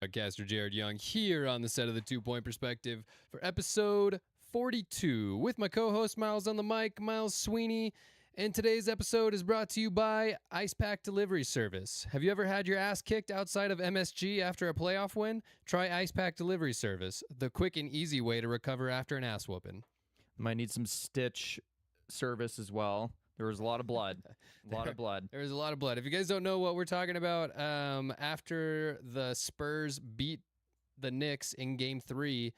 Podcaster Jared Young here on the set of the 2 Point Perspective for episode 42 with my co-host Miles on the mic, Miles Sweeney. And today's episode is brought to you by Ice Pack Delivery Service. Have you ever had your ass kicked outside of MSG after a playoff win? Try Ice Pack Delivery Service, the quick and easy way to recover after an ass whooping. Might need some stitch service as well. There was a lot of blood. A lot of blood. There was a lot of blood. If you guys don't know what we're talking about, after the Spurs beat the Knicks in Game 3,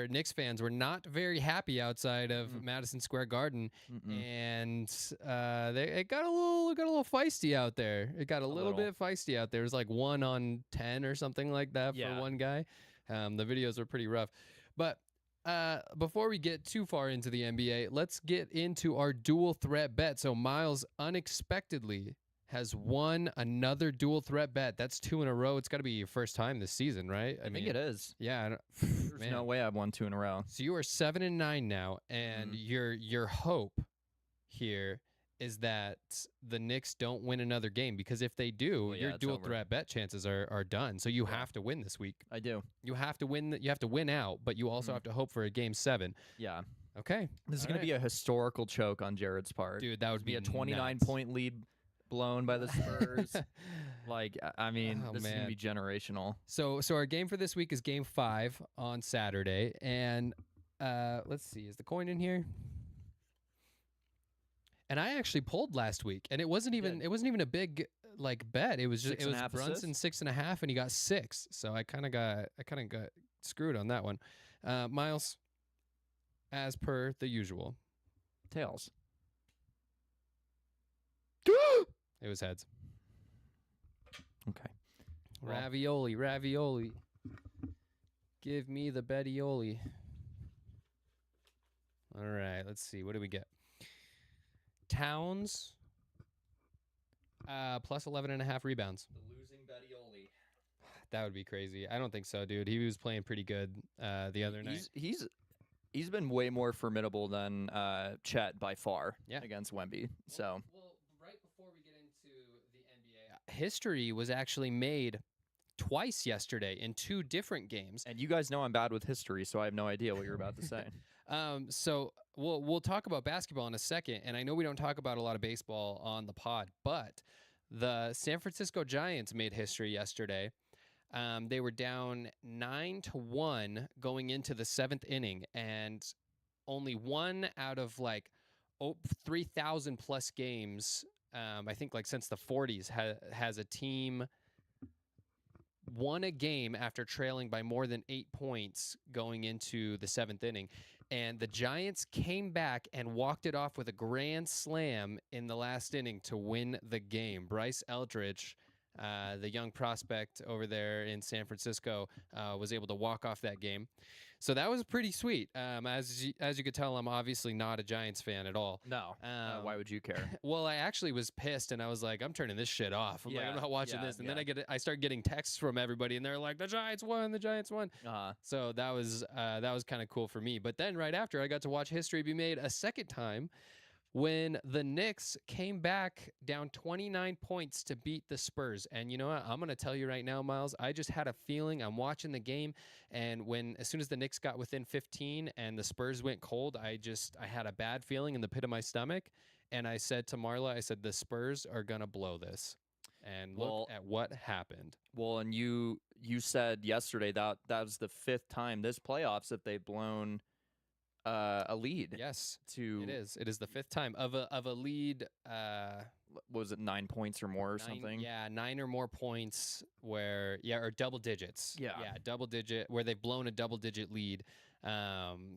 Knicks fans were not very happy outside of Madison Square Garden, and it got a little feisty out there. It got a little bit feisty out there. It was like 1-on-10 or something like that for one guy. The videos were pretty rough, but. Before we get too far into the NBA, let's get into our dual threat bet. So Miles unexpectedly has won another dual threat bet. That's 2 in a row. It's got to be your first time this season, right? I think it is. Yeah. There's no way I've won 2 in a row. So you are 7-9 now, and your hope here is that the Knicks don't win another game, because if they do, your dual threat bet chances are done. So you have to win this week. I do. You have to win. You have to win out, but you also have to hope for a Game 7. Yeah. Okay. This is going to be a historical choke on Jared's part. Dude, that would be a 29-point lead blown by the Spurs. This is going to be generational. So our game for this week is Game 5 on Saturday, and let's see, is the coin in here? And I actually pulled last week, and it wasn't even a big bet. It was Brunson 6.5, and he got 6. So I kind of got screwed on that one. Miles, as per the usual, Tails. It was heads. Okay. Ravioli. Give me the Bettioli. All right, let's see. What do we get? Towns, plus 11.5 rebounds. The losing Bettioli. That would be crazy. I don't think so, dude. He was playing pretty good the other night. He's been way more formidable than Chet by far against Wemby. So Right before we get into the NBA, history was actually made twice yesterday in 2 different games. And you guys know I'm bad with history, so I have no idea what you're about to say. So we'll talk about basketball in a second, and I know we don't talk about a lot of baseball on the pod, but the San Francisco Giants made history yesterday. They were down 9-1 going into the 7th inning, and only one out of 3,000 plus games, I think since the 40s has a team won a game after trailing by more than 8 points going into the 7th inning. And the Giants came back and walked it off with a grand slam in the last inning to win the game. Bryce Eldridge, the young prospect over there in San Francisco, was able to walk off that game. So that was pretty sweet. As you could tell, I'm obviously not a Giants fan at all. No. Why would you care? Well, I actually was pissed, and I was like, I'm turning this shit off. I'm not watching this. And then I start getting texts from everybody, and they're like, the Giants won. So that was kind of cool for me. But then right after, I got to watch history be made a second time, when the Knicks came back down 29 points to beat the Spurs. And you know what? I'm going to tell you right now, Miles, I just had a feeling. I'm watching the game, and as soon as the Knicks got within 15 and the Spurs went cold, I had a bad feeling in the pit of my stomach. And I said to Marla, the Spurs are going to blow this. And look at what happened. Well, and you said yesterday that was the 5th time this playoffs that they've blown a lead. Yes, it is. It is the 5th time of a lead. Was it 9 points or more or something? Yeah, 9 or more points or double digits. Yeah, double digit where they've blown a double digit lead.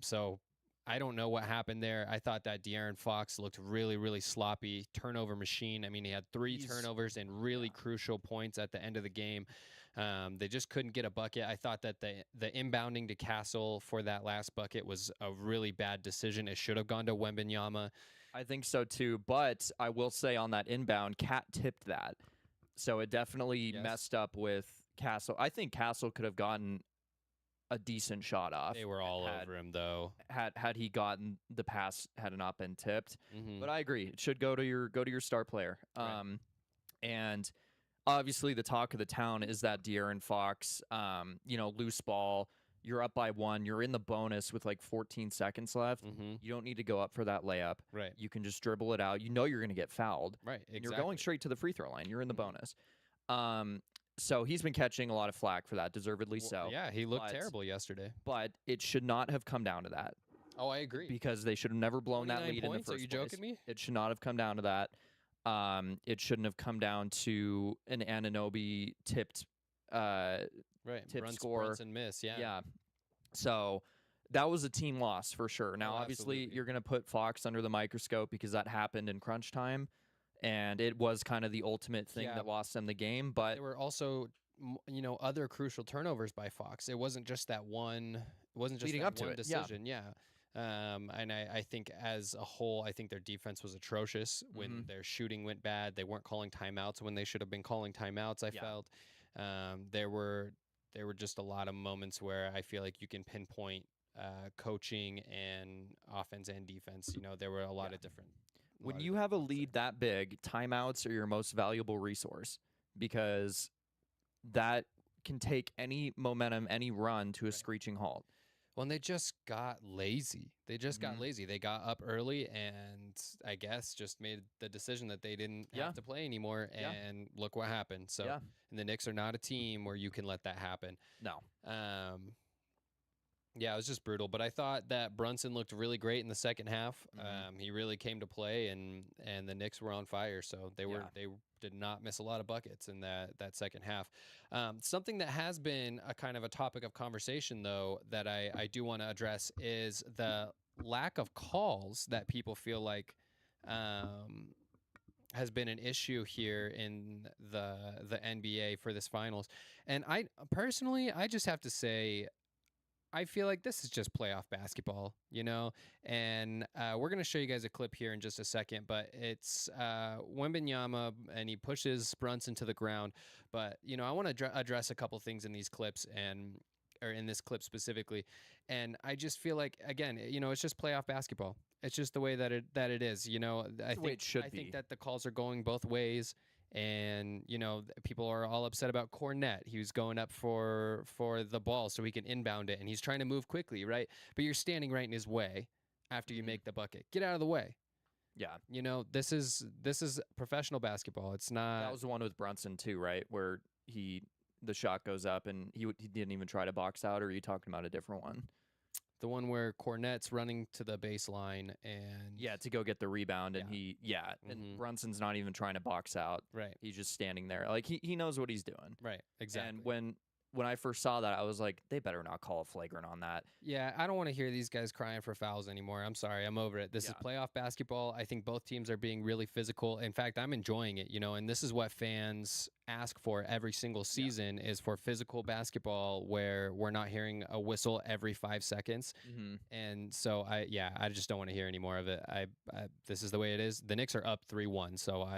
So I don't know what happened there. I thought that De'Aaron Fox looked really, really sloppy. Turnover machine. I mean, he had 3 turnovers and really crucial points at the end of the game. They just couldn't get a bucket. I thought that the inbounding to Castle for that last bucket was a really bad decision. It should have gone to Wembanyama. I think so too, but I will say on that inbound, Cat tipped that. So it definitely messed up with Castle. I think Castle could have gotten a decent shot off. They were all over him, though. Had he gotten the pass, had it not been tipped. But I agree, it should go to your star player. Right. And obviously the talk of the town is that De'Aaron Fox, loose ball. You're up by 1. You're in the bonus with like 14 seconds left. Mm-hmm. You don't need to go up for that layup. Right. You can just dribble it out. You know you're going to get fouled. Right. And Exactly. you're going straight to the free throw line. You're in the bonus. So he's been catching a lot of flack for that, deservedly so. Yeah, he looked terrible yesterday. But it should not have come down to that. Oh, I agree. Because they should have never blown that lead in the first place. Are you joking me? It should not have come down to that. It shouldn't have come down to an Anunoby tipped score. Brunson miss, yeah. Yeah. So that was a team loss for sure. Now, obviously, you're going to put Fox under the microscope because that happened in crunch time, and it was kind of the ultimate thing that lost them the game. But there were also, other crucial turnovers by Fox. It wasn't just that one. It wasn't just leading that up to one it. decision. Yeah. And I think as a whole, I think their defense was atrocious when their shooting went bad. They weren't calling timeouts when they should have been calling timeouts. I felt there were just a lot of moments where I feel like you can pinpoint coaching and offense and defense. There were a lot of different. When you have a lead that big, timeouts are your most valuable resource because that can take any momentum, any run to a screeching halt. Well, and they just got lazy. They got up early and I guess just made the decision that they didn't have to play anymore. And look what happened. So, and the Knicks are not a team where you can let that happen. No. Yeah, it was just brutal. But I thought that Brunson looked really great in the second half. He really came to play, and the Knicks were on fire. So they did not miss a lot of buckets in that second half. Something that has been a kind of a topic of conversation, though, that I do want to address is the lack of calls that people feel like has been an issue here in the NBA for this finals. And I personally just have to say, I feel like this is just playoff basketball, and we're going to show you guys a clip here in just a second, but it's Wembanyama, and he pushes Brunson to the ground. But, I want to address a couple things in these clips or in this clip specifically. And I just feel like, again, it's just playoff basketball. It's just the way that it is, I think that the calls are going both ways. And, people are all upset about Cornette. He was going up for the ball so he can inbound it, and he's trying to move quickly, right? But you're standing right in his way after you make the bucket. Get out of the way. Yeah. This is professional basketball. It's not. That was the one with Brunson too, right? Where the shot goes up and he didn't even try to box out, or are you talking about a different one? The one where Cornette's running to the baseline and to go get the rebound, and and Brunson's not even trying to box out. Right. He's just standing there. Like he knows what he's doing. Right. Exactly. And when I first saw that, I was like, they better not call a flagrant on that. Yeah, I don't want to hear these guys crying for fouls anymore. I'm sorry. I'm over it. This is playoff basketball. I think both teams are being really physical. In fact, I'm enjoying it, and this is what fans ask for every single season is for physical basketball where we're not hearing a whistle every 5 seconds. And so I just don't want to hear any more of it. This is the way it is. The Knicks are up 3-1, so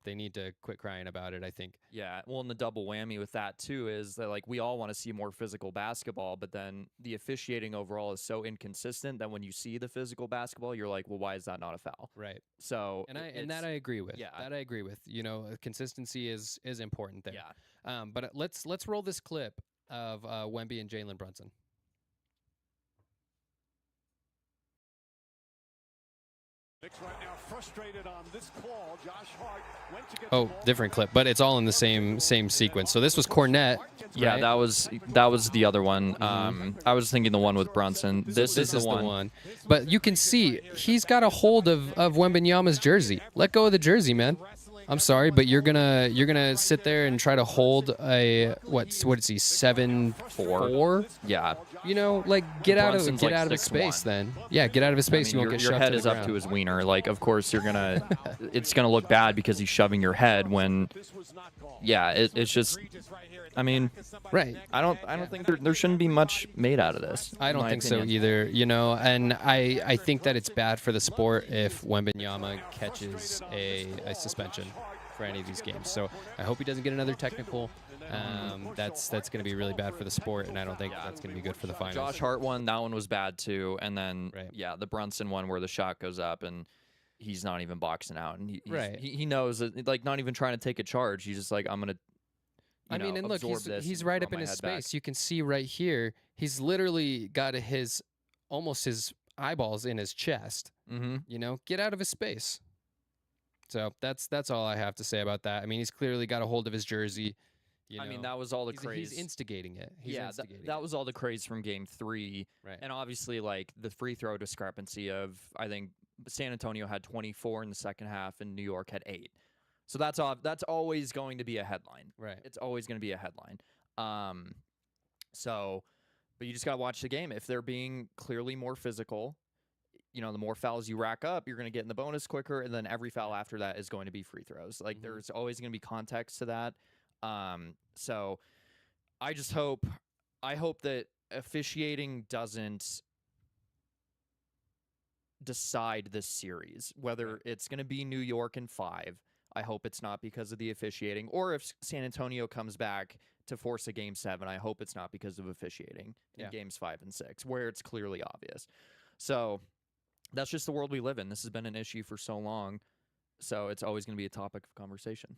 they need to quit crying about it, I think. Yeah. Well, and the double whammy with that too is that we all want to see more physical basketball, but then the officiating overall is so inconsistent that when you see the physical basketball, you're like, well, why is that not a foul? Right. So and that I agree with. Yeah. That I agree with. Consistency is important there. Yeah. But let's roll this clip of Wemby and Jalen Brunson. Oh, different clip, but it's all in the same sequence. So this was Cornette. Yeah, right? that was the other one. I was thinking the one with Brunson. This is the one. But you can see he's got a hold of Wembanyama's jersey. Let go of the jersey, man. I'm sorry, but you're gonna sit there and try to hold a what is he 7'4"? Yeah. Get out of his space then. Yeah, get out of his space. You won't get shoved. Your head to is the up ground. to his wiener. Of course you're gonna. It's gonna look bad because he's shoving your head when. Yeah, it's just. I mean, right. I don't think there shouldn't be much made out of this. I don't think so either. And I think that it's bad for the sport if Wembanyama catches a suspension for any of these games. So I hope he doesn't get another technical. That's going to be really bad for the sport, and I don't think that's going to be good for the finals. Josh Hart one, that one was bad too, and then the Brunson one where the shot goes up and he's not even boxing out, and he knows that, not even trying to take a charge. He's just like, I'm gonna I mean, and look, absorb this he's and right throw up in my his head back. space. You can see right here. He's literally got his almost his eyeballs in his chest. Mm-hmm. You know, get out of his space. So that's all I have to say about that. I mean, he's clearly got a hold of his jersey. You I mean, know, that was all the he's craze. instigating it. He's Yeah, instigating that it. was all the craze from Game 3. Right. And obviously, like, the free throw discrepancy of, I think, San Antonio had 24 in the second half and New York had 8. So that's always going to be a headline. Right. It's always going to be a headline. So, but you just got to watch the game. If they're being clearly more physical, the more fouls you rack up, you're going to get in the bonus quicker, and then every foul after that is going to be free throws. Like, there's always going to be context to that. So I hope that officiating doesn't decide this series, whether it's going to be New York in 5. I hope it's not because of the officiating, or if San Antonio comes back to force a Game 7, I hope it's not because of officiating in Games 5 and 6, where it's clearly obvious. So that's just the world we live in. This has been an issue for so long, so it's always going to be a topic of conversation.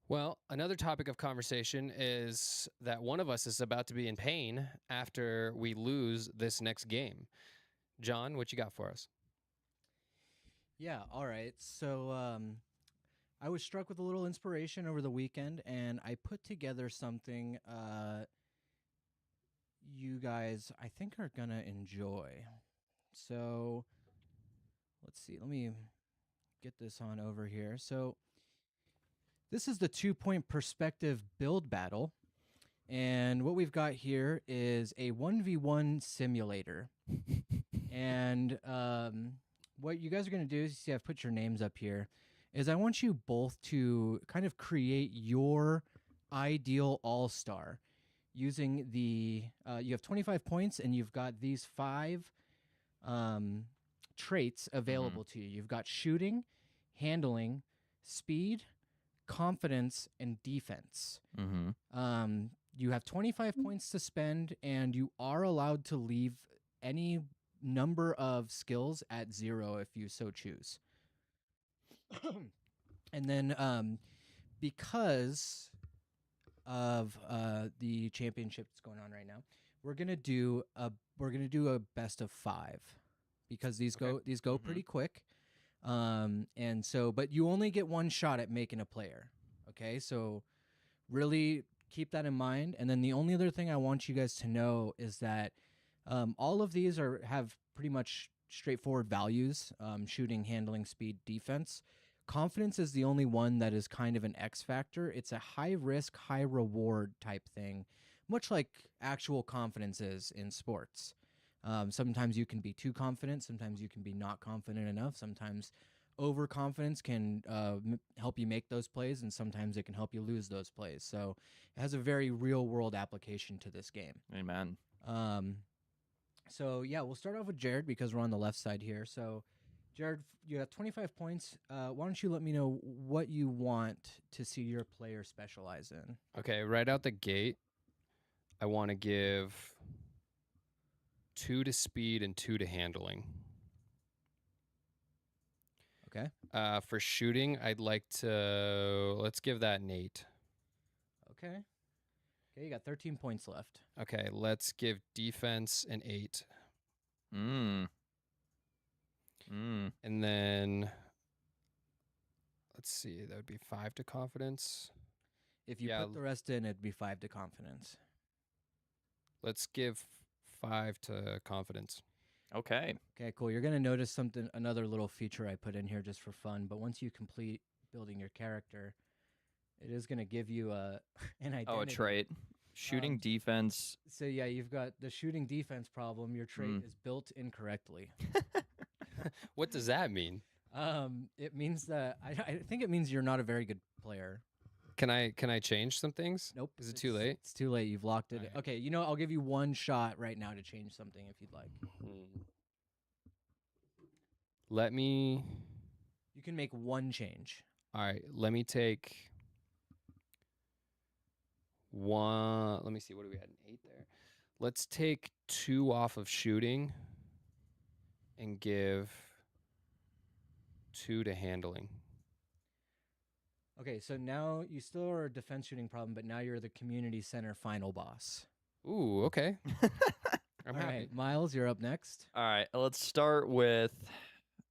Well, another topic of conversation is that one of us is about to be in pain after we lose this next game. John, what you got for us? Yeah, all right. So I was struck with a little inspiration over the weekend, and I put together something you guys, I think, are going to enjoy. So let's see. Let me get this on over here. So this is the 2-point perspective build battle. And what we've got here is a 1v1 simulator. And what you guys are going to do is, you see I've put your names up here, is I want you both to kind of create your ideal all-star using the, you have 25 points and you've got these 5 traits available to you. You've got shooting, handling, speed, confidence, and defense. You have 25 points to spend, and you are allowed to leave any number of skills at 0 if you so choose. And then because of the championship that's going on right now, we're gonna do a best of 5 because these go pretty quick. And so, but you only get one shot at making a player. Okay, so really keep that in mind. And then the only other thing I want you guys to know is that all of these have pretty much straightforward values: shooting, handling, speed, defense. Confidence is the only one that is kind of an X factor. It's a high risk, high reward type thing, much like actual confidence is in sports. Sometimes you can be too confident. Sometimes you can be not confident enough. Sometimes overconfidence can help you make those plays, and sometimes it can help you lose those plays. So it has a very real world application to this game. Amen. So yeah, we'll start off with Jared because we're on the left side here. So Jared, you got 25 points. Why don't you let me know what you want to see your player specialize in? Okay, right out the gate, I want to give 2 to speed and 2 to handling. Okay. For shooting, I'd like to, let's give that an 8. Okay. Okay, you got 13 points left. Okay, let's give defense an 8. And then, let's see, that would be 5 to confidence. If you put the rest in, it'd be 5 to confidence. Let's give 5 to confidence. Okay. Okay, cool. You're going to notice another little feature I put in here just for fun, but once you complete building your character, it is going to give you an identity. Oh, a trait. Shooting defense. So yeah, you've got the shooting defense problem. Your trait is built incorrectly. What does that mean? It means that I think it means you're not a very good player. Can I change some things? Nope. Is it too late? It's too late. You've locked it. Right. Okay, I'll give you one shot right now to change something if you'd like. Let me. You can make one change. All right. Let me take one. Let me see. What do we had? An 8 there. Let's take 2 off of shooting and give 2 to handling. Okay, so now you still are a defense shooting problem, but now you're the community center final boss. Ooh, okay. I'm All happy. right, Miles, you're up next. All right, let's start with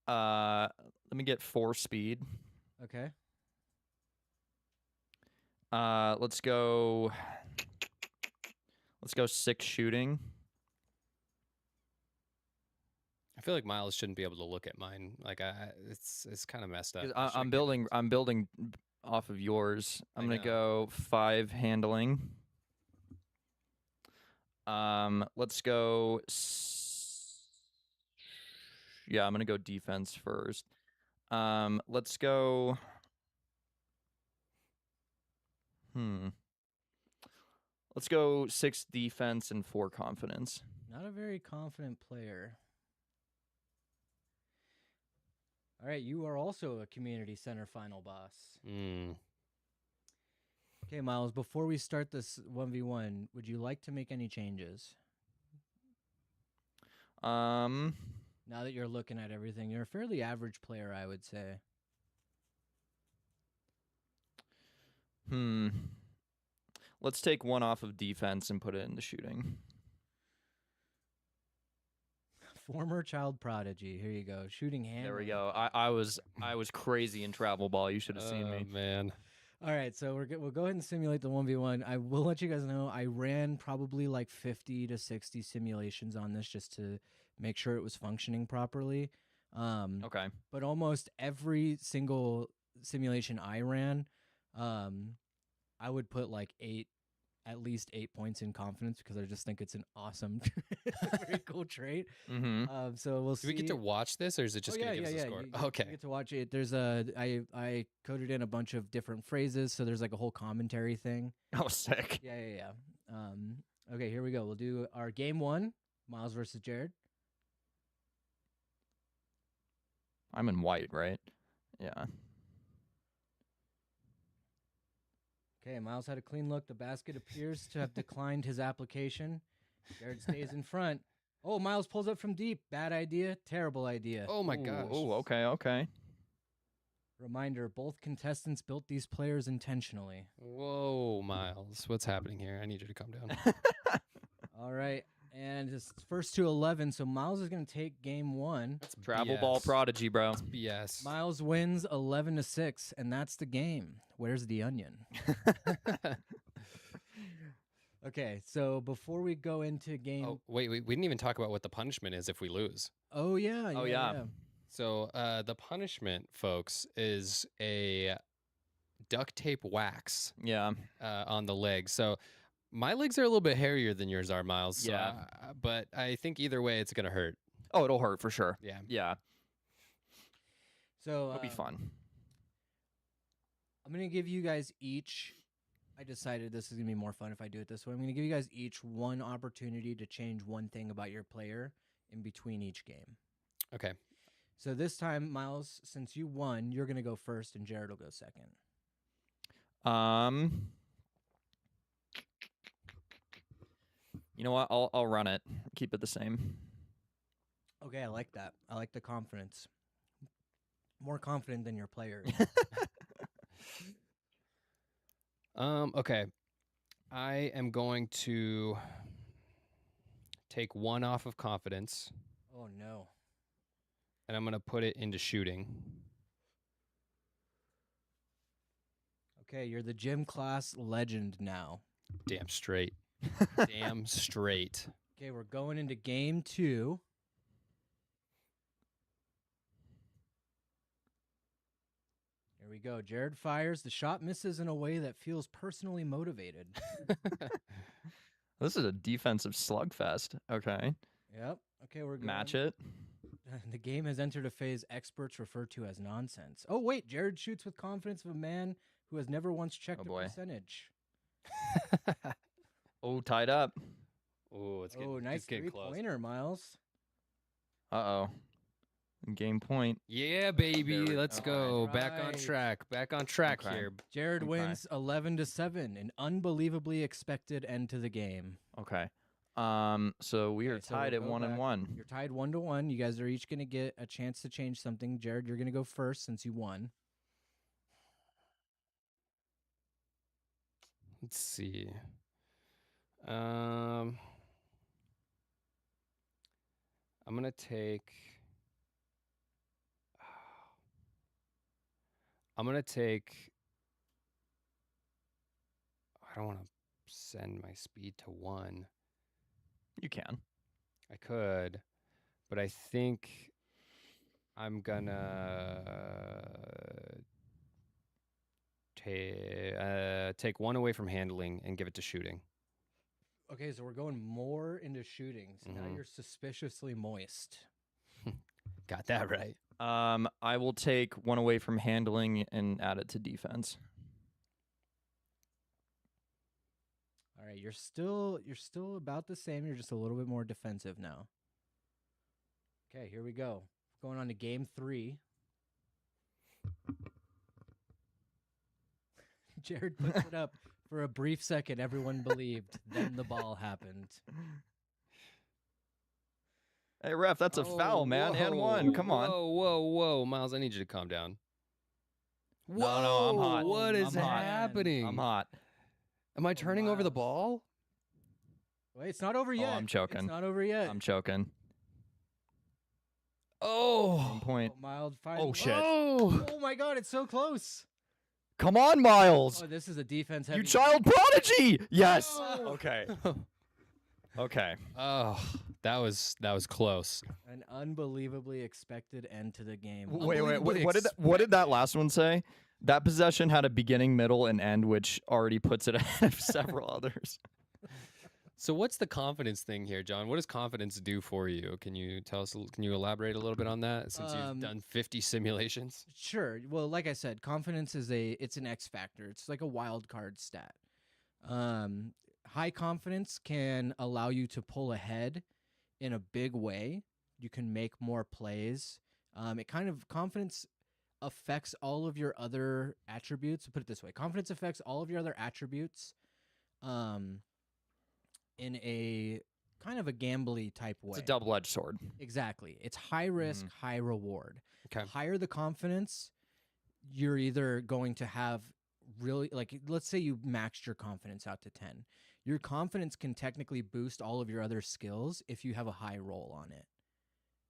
let me get 4 speed. Okay. Let's go 6 shooting. I feel like Miles shouldn't be able to look at mine. Like it's kind of messed up. 'Cause I should've I'm given building it- I'm building off of yours. I'm I gonna know. go 5 handling. Let's go. Yeah, I'm gonna go defense first. Let's go. Let's go 6 defense and 4 confidence. Not a very confident player. All right, you are also a community center final boss. Mm. Okay, Miles, before we start this 1v1, would you like to make any changes? Now that you're looking at everything, you're a fairly average player, I would say. Let's take 1 off of defense and put it into shooting. Former child prodigy. Here you go. Shooting hand. There we go. I was crazy in travel ball. You should have seen me. Man. All right, so we'll go ahead and simulate the 1v1. I will let you guys know I ran probably like 50 to 60 simulations on this just to make sure it was functioning properly. Okay. But almost every single simulation I ran, I would put like at least 8 points in confidence because I just think it's an awesome, very cool trait. So we'll see. Do we get to watch this, or is it just gonna give us a score? Okay. You get to watch it. There's I coded in a bunch of different phrases, so there's like a whole commentary thing. Oh, sick. Yeah. Okay, here we go. We'll do our game 1, Miles versus Jared. I'm in white, right? Yeah. Okay, Miles had a clean look. The basket appears to have declined his application. Jared stays in front. Oh, Miles pulls up from deep. Bad idea. Terrible idea. Oh my gosh. Oh, okay. Reminder, both contestants built these players intentionally. Whoa, Miles. What's happening here? I need you to calm down. All right. And it's first to 11, so Miles is going to take game 1. That's Travel BS. ball prodigy, bro. That's BS. Miles wins 11-6, and that's the game. Where's the onion? Okay, so before we go into game... Oh, wait, we didn't even talk about what the punishment is if we lose. Oh, yeah. Oh, yeah. So the punishment, folks, is a duct tape wax Yeah. on the legs. So my legs are a little bit hairier than yours are, Miles. So Yeah. but I think either way, it's going to hurt. Oh, it'll hurt for sure. Yeah. Yeah. So It'll be fun. I'm going to give you guys each... I decided this is going to be more fun if I do it this way. I'm going to give you guys each one opportunity to change one thing about your player in between each game. Okay. So this time, Miles, since you won, you're going to go first and Jared will go second. You know what? I'll run it. Keep it the same. Okay, I like that. I like the confidence. More confident than your player. Okay. I am going to take 1 off of confidence, Oh, no. and I'm going to put it into shooting. Okay, you're the gym class legend now. Damn straight. Damn straight. Okay, we're going into game 2. Here we go. Jared fires. The shot misses in a way that feels personally motivated. This is a defensive slugfest. Okay. Yep. Okay, we're going. Match it. The game has entered a phase experts refer to as nonsense. Oh, wait. Jared shoots with confidence of a man who has never once checked Oh, a boy. percentage. Oh, tied up. Oh, it's getting, Oh, nice it's getting close. three-pointer, Miles. Uh-oh. Game point. Yeah, baby. Very- Let's all go. right. Back on Right. track. Back on track Okay. here. Jared Okay. wins 11-7, an unbelievably expected end to the game. Okay. So we are Okay, so tied we'll at go 1 and back. 1. You're tied 1-1. You guys are each going to get a chance to change something. Jared, you're going to go first since you won. Let's see. I'm gonna take. I'm gonna take. I don't want to send my speed to 1. You can. I could, but I think I'm gonna take 1 away from handling and give it to shooting. Okay, so we're going more into shooting. So now Mhm. you're suspiciously moist. Got that right. I will take 1 away from handling and add it to defense. All right, you're still about the same. You're just a little bit more defensive now. Okay, here we go. Going on to game 3. Jared puts it up. For a brief second, everyone believed. Then the ball happened. Hey, ref, that's a foul, man. And 1. Come on. Whoa. Miles, I need you to calm down. No, I'm hot. What is I'm hot. happening? I'm hot. Am I turning over the Miles. ball? Wait, it's not over yet. I'm choking. It's not over yet. I'm choking. Oh. 1 point. Mild Oh, shit. Oh. Oh my God, it's so close. Come on, Miles. Oh, this is a defense heavy. You child prodigy. Yes. Oh. Okay. Okay. Oh, that was close. An unbelievably expected end to the game. Wait. Unbelievably What did that last one say? That possession had a beginning, middle, and end, which already puts it ahead of several others. So what's the confidence thing here, John? What does confidence do for you? Can you tell us? Can you elaborate a little bit on that? Since you've done 50 simulations. Sure. Well, like I said, confidence is it's an X factor. It's like a wild card stat. High confidence can allow you to pull ahead in a big way. You can make more plays. Confidence affects all of your other attributes. Put it this way: confidence affects all of your other attributes. In a kind of a gambly type way. It's a double-edged sword. Exactly. It's high risk, high reward. Okay. Higher the confidence, you're either going to have really, like, let's say you maxed your confidence out to 10. Your confidence can technically boost all of your other skills if you have a high roll on it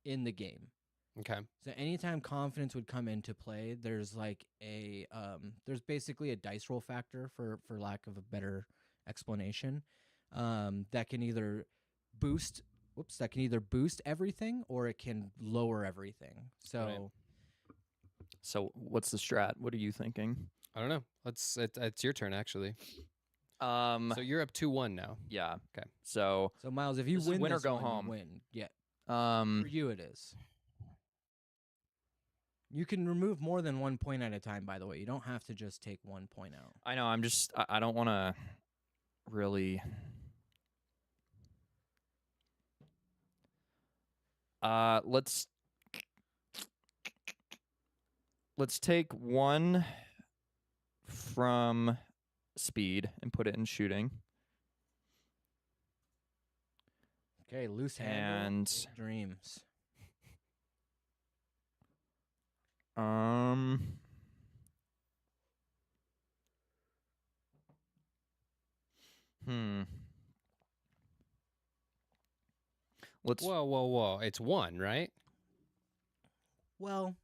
in the game. Okay. So anytime confidence would come into play, there's like there's basically a dice roll factor for lack of a better explanation. That can either boost everything or it can lower everything. So Right. So what's the strat? What are you thinking? I don't know. It's your turn actually. So So you're up 2-1 now. yeah. Okay. So Miles, if you This is win win or this go one, you home. win. Yeah, um for you it is. You can remove more than 1 point at a time, by the way. You don't have to just take 1 point out. I know, I don't want to really let's take 1 from speed and put it in shooting. Okay, loose handle, And big dreams. Let's Whoa. It's 1, right? Well,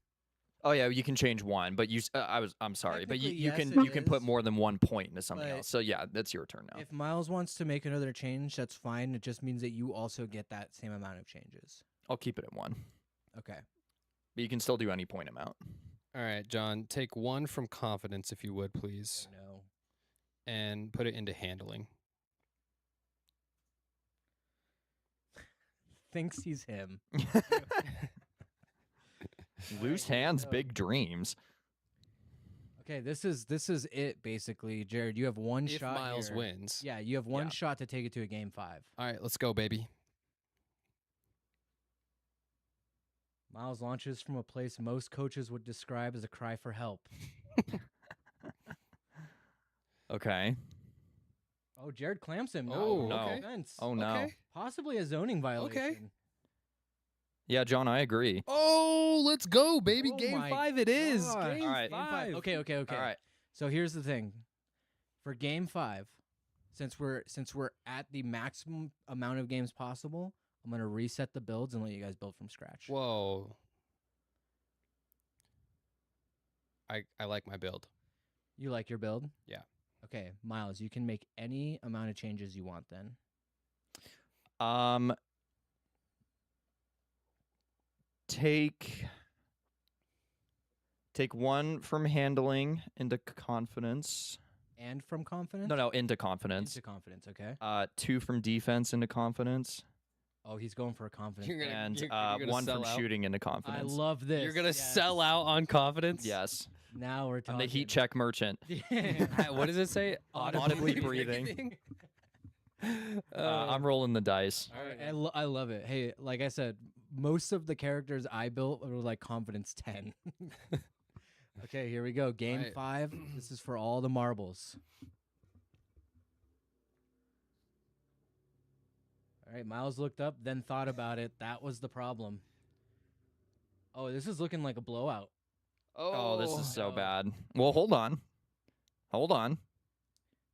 Oh yeah, you can change 1, but I'm sorry, but Technically, you yes, can it put is, more than 1 point into something but else. So yeah, that's your turn now. if Miles wants to make another change, that's fine. It just means that you also get that same amount of changes. I'll keep it at 1. Okay. But you can still do any point amount. All right, John. Take 1 from confidence, if you would, please, No. and put it into handling. Thinks he's him. Loose here we hands, go. big dreams. Okay, this is it basically. Jared, you have one If shot. Miles here. wins. Yeah, you have one Yeah. shot to take it to a game 5. All right, let's go, baby. Miles launches from a place most coaches would describe as a cry for help. Okay. Oh, Jared clamps him. Oh, no. okay. Offense. Oh no. Okay. Possibly a zoning violation. Yeah, John, I agree. Oh, let's go, baby. Oh Game my 5 it is. gosh. Game All right. Game 5. Okay. All right. So here's the thing. For game 5, since we're at the maximum amount of games possible, I'm gonna reset the builds and let you guys build from scratch. Whoa. I like my build. You like your build? Yeah. Okay, Miles, you can make any amount of changes you want then. Take 1 from handling into confidence. And from confidence? No, into confidence. Into confidence, okay. 2 from defense into confidence. Oh, he's going for a confidence. And you're gonna 1 from sell out? shooting into I confidence. love this. You're gonna yes. sell out on confidence? Yes. Now we're I'm talking. the heat check merchant. What does it say? Audibly breathing. I'm rolling the dice. All right. I love it. Hey, like I said, most of the characters I built were like confidence 10. Okay, here we go. Game Right. 5. This is for all the marbles. All right, Miles looked up, then thought about it. That was the problem. Oh, this is looking like a blowout. Oh, this is so bad. Well, hold on.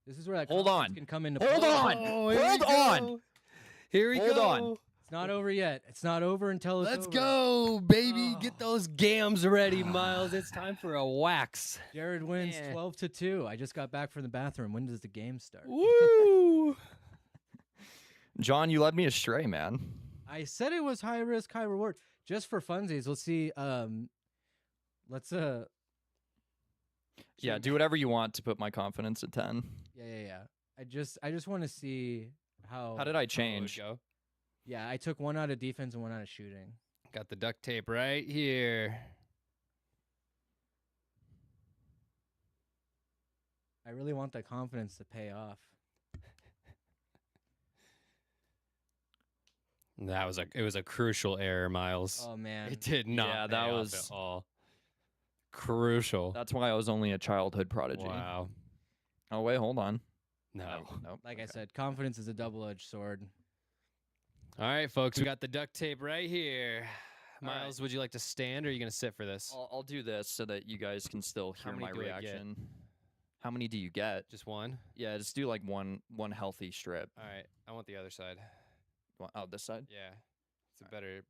This is where that Hold confidence on. can come into Hold play. on. Hold on. Here we Hold go. on. It's not over yet. It's not over until it's Let's over. go, baby. Get Oh. those gams ready, Miles. It's time for a wax. Jared wins Eh. 12-2. I just got back from the bathroom. When does the game start? Woo! John, you led me astray, man. I said it was high risk, high reward. Just for funsies, let's see. Let's Yeah, do whatever you want to put my confidence at 10. yeah. I just want to see how. How did I There we change? go. Yeah, I took 1 out of defense and 1 out of shooting. Got the duct tape right here. I really want that confidence to pay off. It was a crucial error, Miles. Oh man. It did not. Yeah, pay that off was- at all crucial. That's why I was only a childhood prodigy. Wow. Oh, wait, hold on. No. Nope. Like I said, confidence is a double-edged sword. All right, folks, we got the duct tape right here. All right. Miles, would you like to stand or are you going to sit for this? I'll do this so that you guys can still How hear many my do I get? reaction. How many do you get? Just one? Yeah, just do like one healthy strip. All right. I want the other side. Oh, this side? Yeah. It's a better.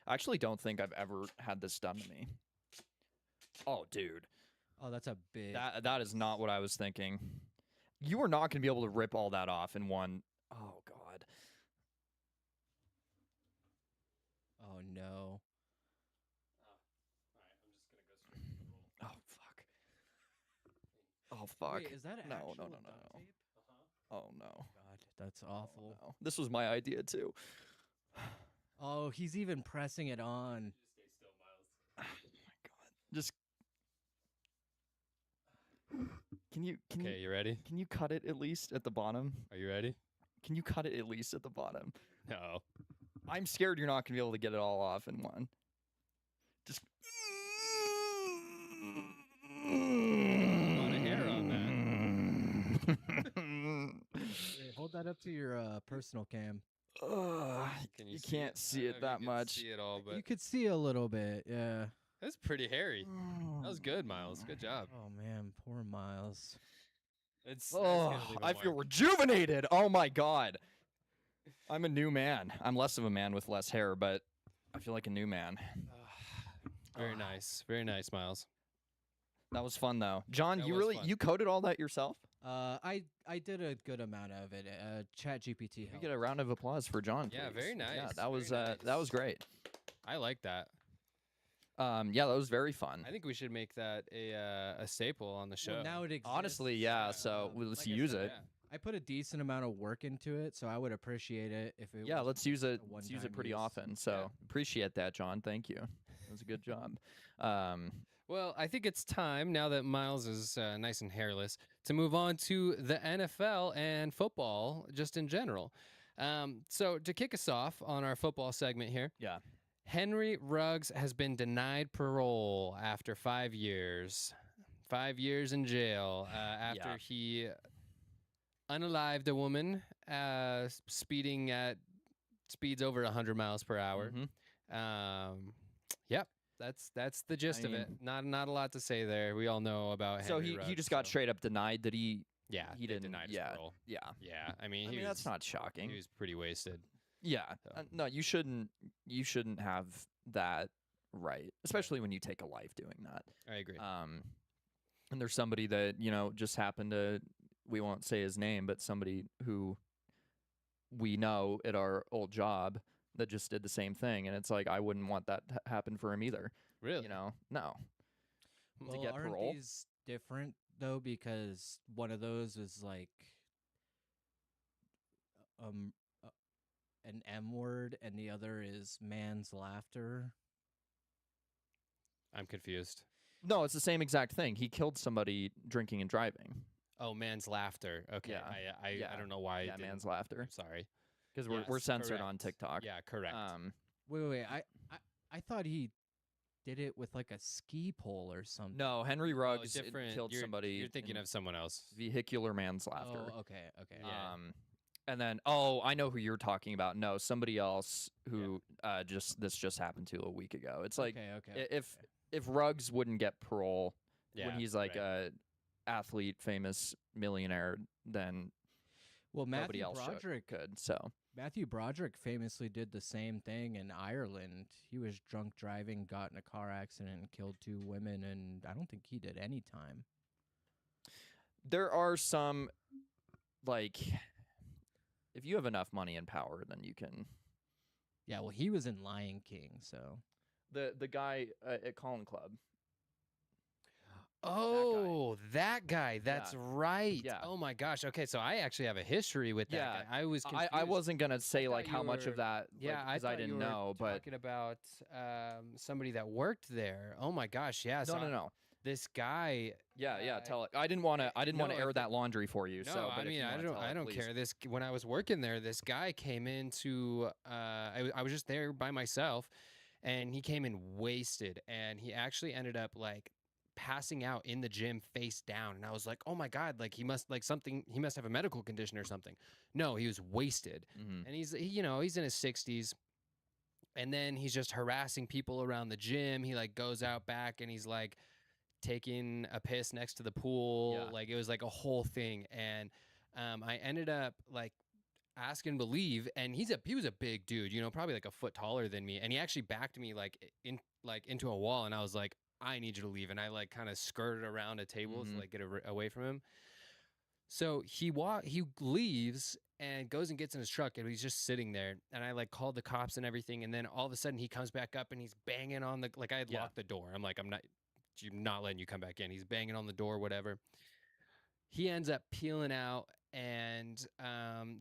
I actually don't think I've ever had this done to me. Oh, dude. Oh, that's a big. That is not what I was thinking. You are not going to be able to rip all that off in one. Oh, God. Oh no. Oh, fuck. Oh, fuck. Wait, is that No, actual no, no, duct no, no. tape? Oh, no. God, that's awful. No. This was my idea, too. Oh, he's even pressing it on. Oh, my God. Just. Can you Okay, you ready? can you cut it at least at the bottom? Are you ready? Can you cut it at least at the bottom? No. I'm scared you're not gonna be able to get it all off in one. Just A lot of hair on Wait, hold that up to your personal cam. Ugh, Can you see can't it? see I don't it know if that you can much. See it all, but You could see a little bit, yeah. that's pretty hairy. That was good, Miles. Good job. Oh man, poor Miles. It's Oh, I feel rejuvenated. Oh my God. I'm a new man. I'm less of a man with less hair, but I feel like a new man. Very nice. Very nice, Miles. That was fun though. John, That you was really fun. you coded all that yourself? I did a good amount of it. Chat GPT We helped. get a round of applause for John. Yeah, please. very Yeah, nice, that was very that was nice. great. I like that. Yeah, that was very fun. I think we should make that a staple on the show. Well, now it exists. Honestly, yeah. So let's like I use said, it. I put a decent amount of work into it, so I would appreciate it if it. Yeah, was let's use it. a Let's use it one-time pretty use. often. So appreciate that, John. Thank you. That was a good job. Well, I think it's time now that Miles is nice and hairless to move on to the NFL and football just in general. So to kick us off on our football segment here, Yeah. Henry Ruggs has been denied parole after 5 years. 5 years in jail after Yeah. he unalived a woman speeding at speeds over 100 miles per hour. Mhm. Yep. That's the gist of mean- it. Not a lot to say there. We all know about So Henry he Ruggs, just got so- straight up denied that he Yeah, he they didn't. denied his Yeah, parole. yeah. Yeah, I mean, I he mean, was, that's not shocking. he was pretty wasted. Yeah. So. No, you shouldn't. You shouldn't have that right, especially when you take a life doing that. I agree. And there's somebody that just happened to. We won't say his name, but somebody who we know at our old job that just did the same thing, and it's like I wouldn't want that to happen for him either. Really? No. Well, get aren't parole? these different though? Because one of those is like um uh, an M word, and the other is man's laughter. I'm confused. No, it's the same exact thing. He killed somebody drinking and driving. Oh, man's laughter. Okay, Yeah. I Yeah. don't know why. Yeah, man's laughter. I'm sorry. Because we're Yes, censored on correct. TikTok. Yeah, correct. Wait. I thought he did it with like a ski pole or something. No, Henry Oh, Ruggs different. killed somebody. You're thinking in of someone else. vehicular manslaughter. Oh, okay. Yeah. And then I know who you're talking about. No, somebody else who this just happened to a week ago. It's like okay. if Ruggs wouldn't get parole Yeah, when he's like right. a athlete, famous millionaire, then Well, nobody Matthew else Broderick could. So Matthew Broderick famously did the same thing in Ireland. He was drunk driving, got in a car accident, and killed 2 women, and I don't think he did any time. there are some like if you have enough money and power, then you can. Yeah, well, he was in Lion King, so The guy at Colin Club. Oh, that guy. That's Yeah. right. Yeah. Oh my gosh. Okay, so I actually have a history with that Yeah. guy. I was confused. I wasn't gonna say thought like how you much were- of that. Yeah, because I I thought didn't you were know, but talking about somebody that worked there. Oh my gosh. Yeah. so no. This guy. Yeah. Tell it. I didn't want to. I didn't want no, to air if that laundry for you. No, so, I but if mean, you I wanna don't. tell I it, don't please. care. This when I was working there, this guy came into. I was just there by myself, and he came in wasted, and he actually ended up like passing out in the gym face down, and I was like, oh my god, like he must he must have a medical condition or something. No, he was wasted, Mhm. and he's in his 60s. And then he's just harassing people around the gym. He like goes out back and he's like taking a piss next to the pool. Yeah. Like it was like a whole thing. And I ended up like asking him to leave. And he was a big dude, probably like a foot taller than me. And he actually backed me into a wall. And I was like, I need you to leave. And I like kind of skirted around a table Mhm. to like get away from him. So he leaves and goes and gets in his truck, and he's just sitting there. And I like called the cops and everything, and then all of a sudden he comes back up and he's banging on the I had Yeah. locked the door. I'm like, I'm not letting you come back in. He's banging on the door, whatever. He ends up peeling out, and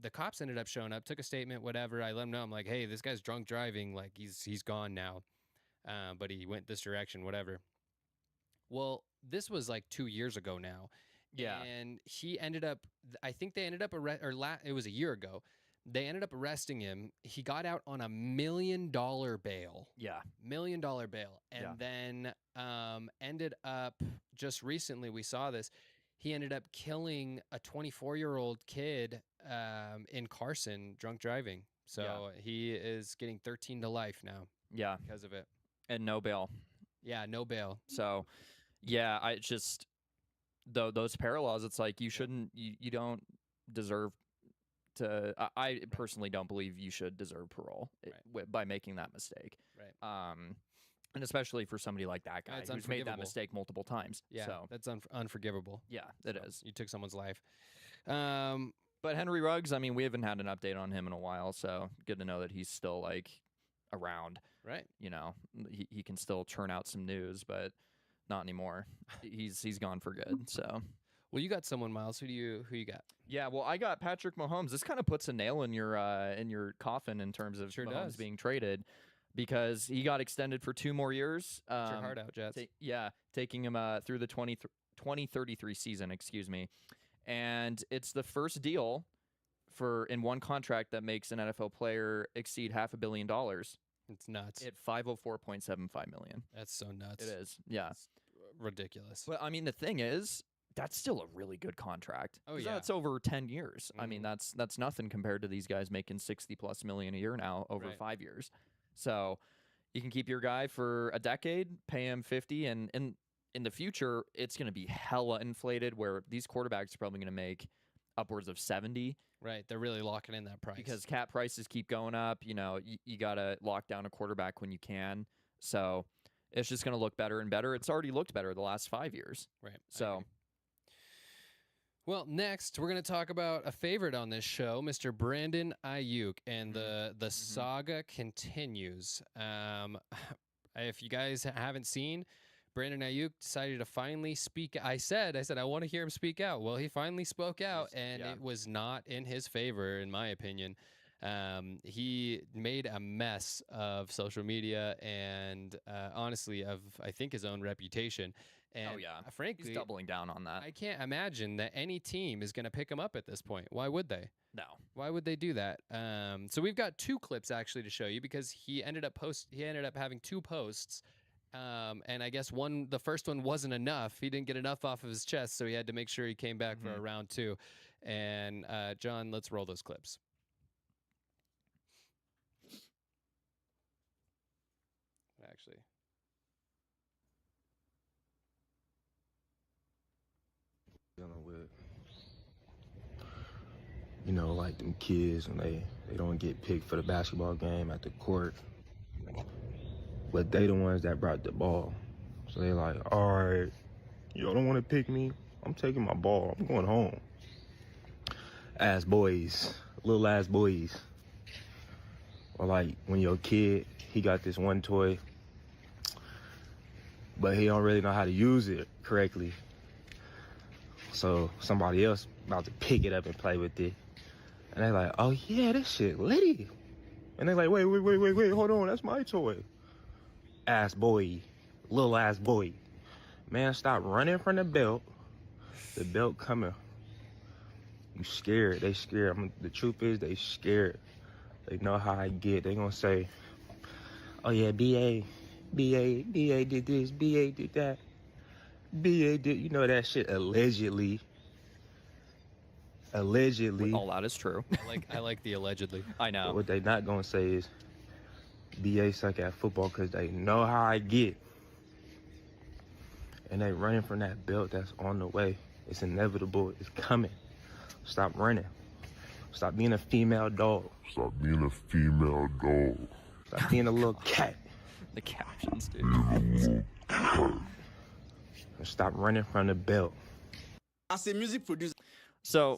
the cops ended up showing up, took a statement, whatever. I let him know. I'm like, hey, this guy's drunk driving. Like he's gone now, but he went this direction, whatever. Well, this was like 2 years ago now. Yeah. And he ended up, I think they ended up, it was a year ago. They ended up arresting him. He got out on $1 million bail. Yeah. $1 million bail. And Yeah. then ended up, just recently, we saw this. He ended up killing a 24-year-old kid in Carson, drunk driving. So he is getting 13 to life now Yeah. because of it. And no bail. Yeah, no bail. So, yeah, I just those parallels. It's like you shouldn't. You don't deserve to. I personally don't believe you should deserve parole by making that mistake. Right. And especially for somebody like that guy It's who's made that unforgivable. mistake multiple times. Yeah, So, that's unforgivable. yeah, it So is. You took someone's life. But Henry Ruggs, I mean, we haven't had an update on him in a while, so good to know that he's still like around. Right. He can still churn out some news, but not anymore. He's gone for good. So. Well, you got someone, Miles. Who you got? Yeah, well, I got Patrick Mahomes. This kind of puts a nail in your coffin in terms of Sure Mahomes does. being traded because he got extended for 2 more years. Get your heart out, Jets. Taking him through the 2033 season, excuse me. And it's the first deal in one contract that makes an NFL player exceed $500 million It's nuts. at $504.75 million. That's so nuts. It is, yeah. It's ridiculous. But I mean, the thing is, that's still a really good contract. Oh, 'Cause yeah. that's over 10 years. I mean, Mhm. that's nothing compared to these guys making $60+ million a year now over Right. 5 years. So, You can keep your guy for a decade, pay him 50, and in the future, it's going to be hella inflated where these quarterbacks are probably going to make upwards of 70. Right. They're really locking in that price. Because cap prices keep going up. You know, you got to lock down a quarterback when you can. So it's just going to look better and better. It's already looked better the last 5 years. Right. So, well, next we're going to talk about a favorite on this show, Mr. Brandon Aiyuk, and the saga continues. If you guys haven't seen, Brandon Aiyuk decided to finally speak. I said I want to hear him speak out. Well, he finally spoke out, and it was not in his favor, in my opinion. He made a mess of social media and honestly of, I think, his own reputation. And frankly, he's doubling down on that. I can't imagine that any team is going to pick him up at this point. Why would they? No. Why would they do that? So we've got 2 clips actually to show you because he ended up having 2 posts. And I guess the first one wasn't enough. He didn't get enough off of his chest, so he had to make sure he came back for a round 2. And John, let's roll those clips. Actually, dealing with, you know, like them kids when they don't get picked for the basketball game at the court, but they the ones that brought the ball. So they like, all right, y'all don't want to pick me, I'm taking my ball, I'm going home. Ass boys, little ass boys. Or like when your kid, he got this one toy, but he don't really know how to use it correctly. So somebody else about to pick it up and play with it. And they like, oh yeah, this shit litty. And they like, wait, hold on, that's my toy. Ass boy, little ass boy. Man, stop running from the belt. The belt coming. You scared, they scared. The truth is they scared. They know how I get. They gonna say, oh yeah, BA did this, BA did that. BA did, you know that shit allegedly. All that is true. I like the allegedly. I know. But what they not gonna say is BA suck at football because they know how I get. And they running from that belt that's on the way. It's inevitable, it's coming. Stop running. Stop being a female dog. Stop being a female dog. Stop being a little cat. The captions, dude. And stop running from the belt. As a music producer. So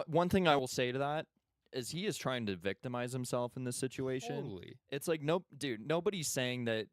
one thing I will say to that is he is trying to victimize himself in this situation. Totally. It's like, dude, nobody's saying that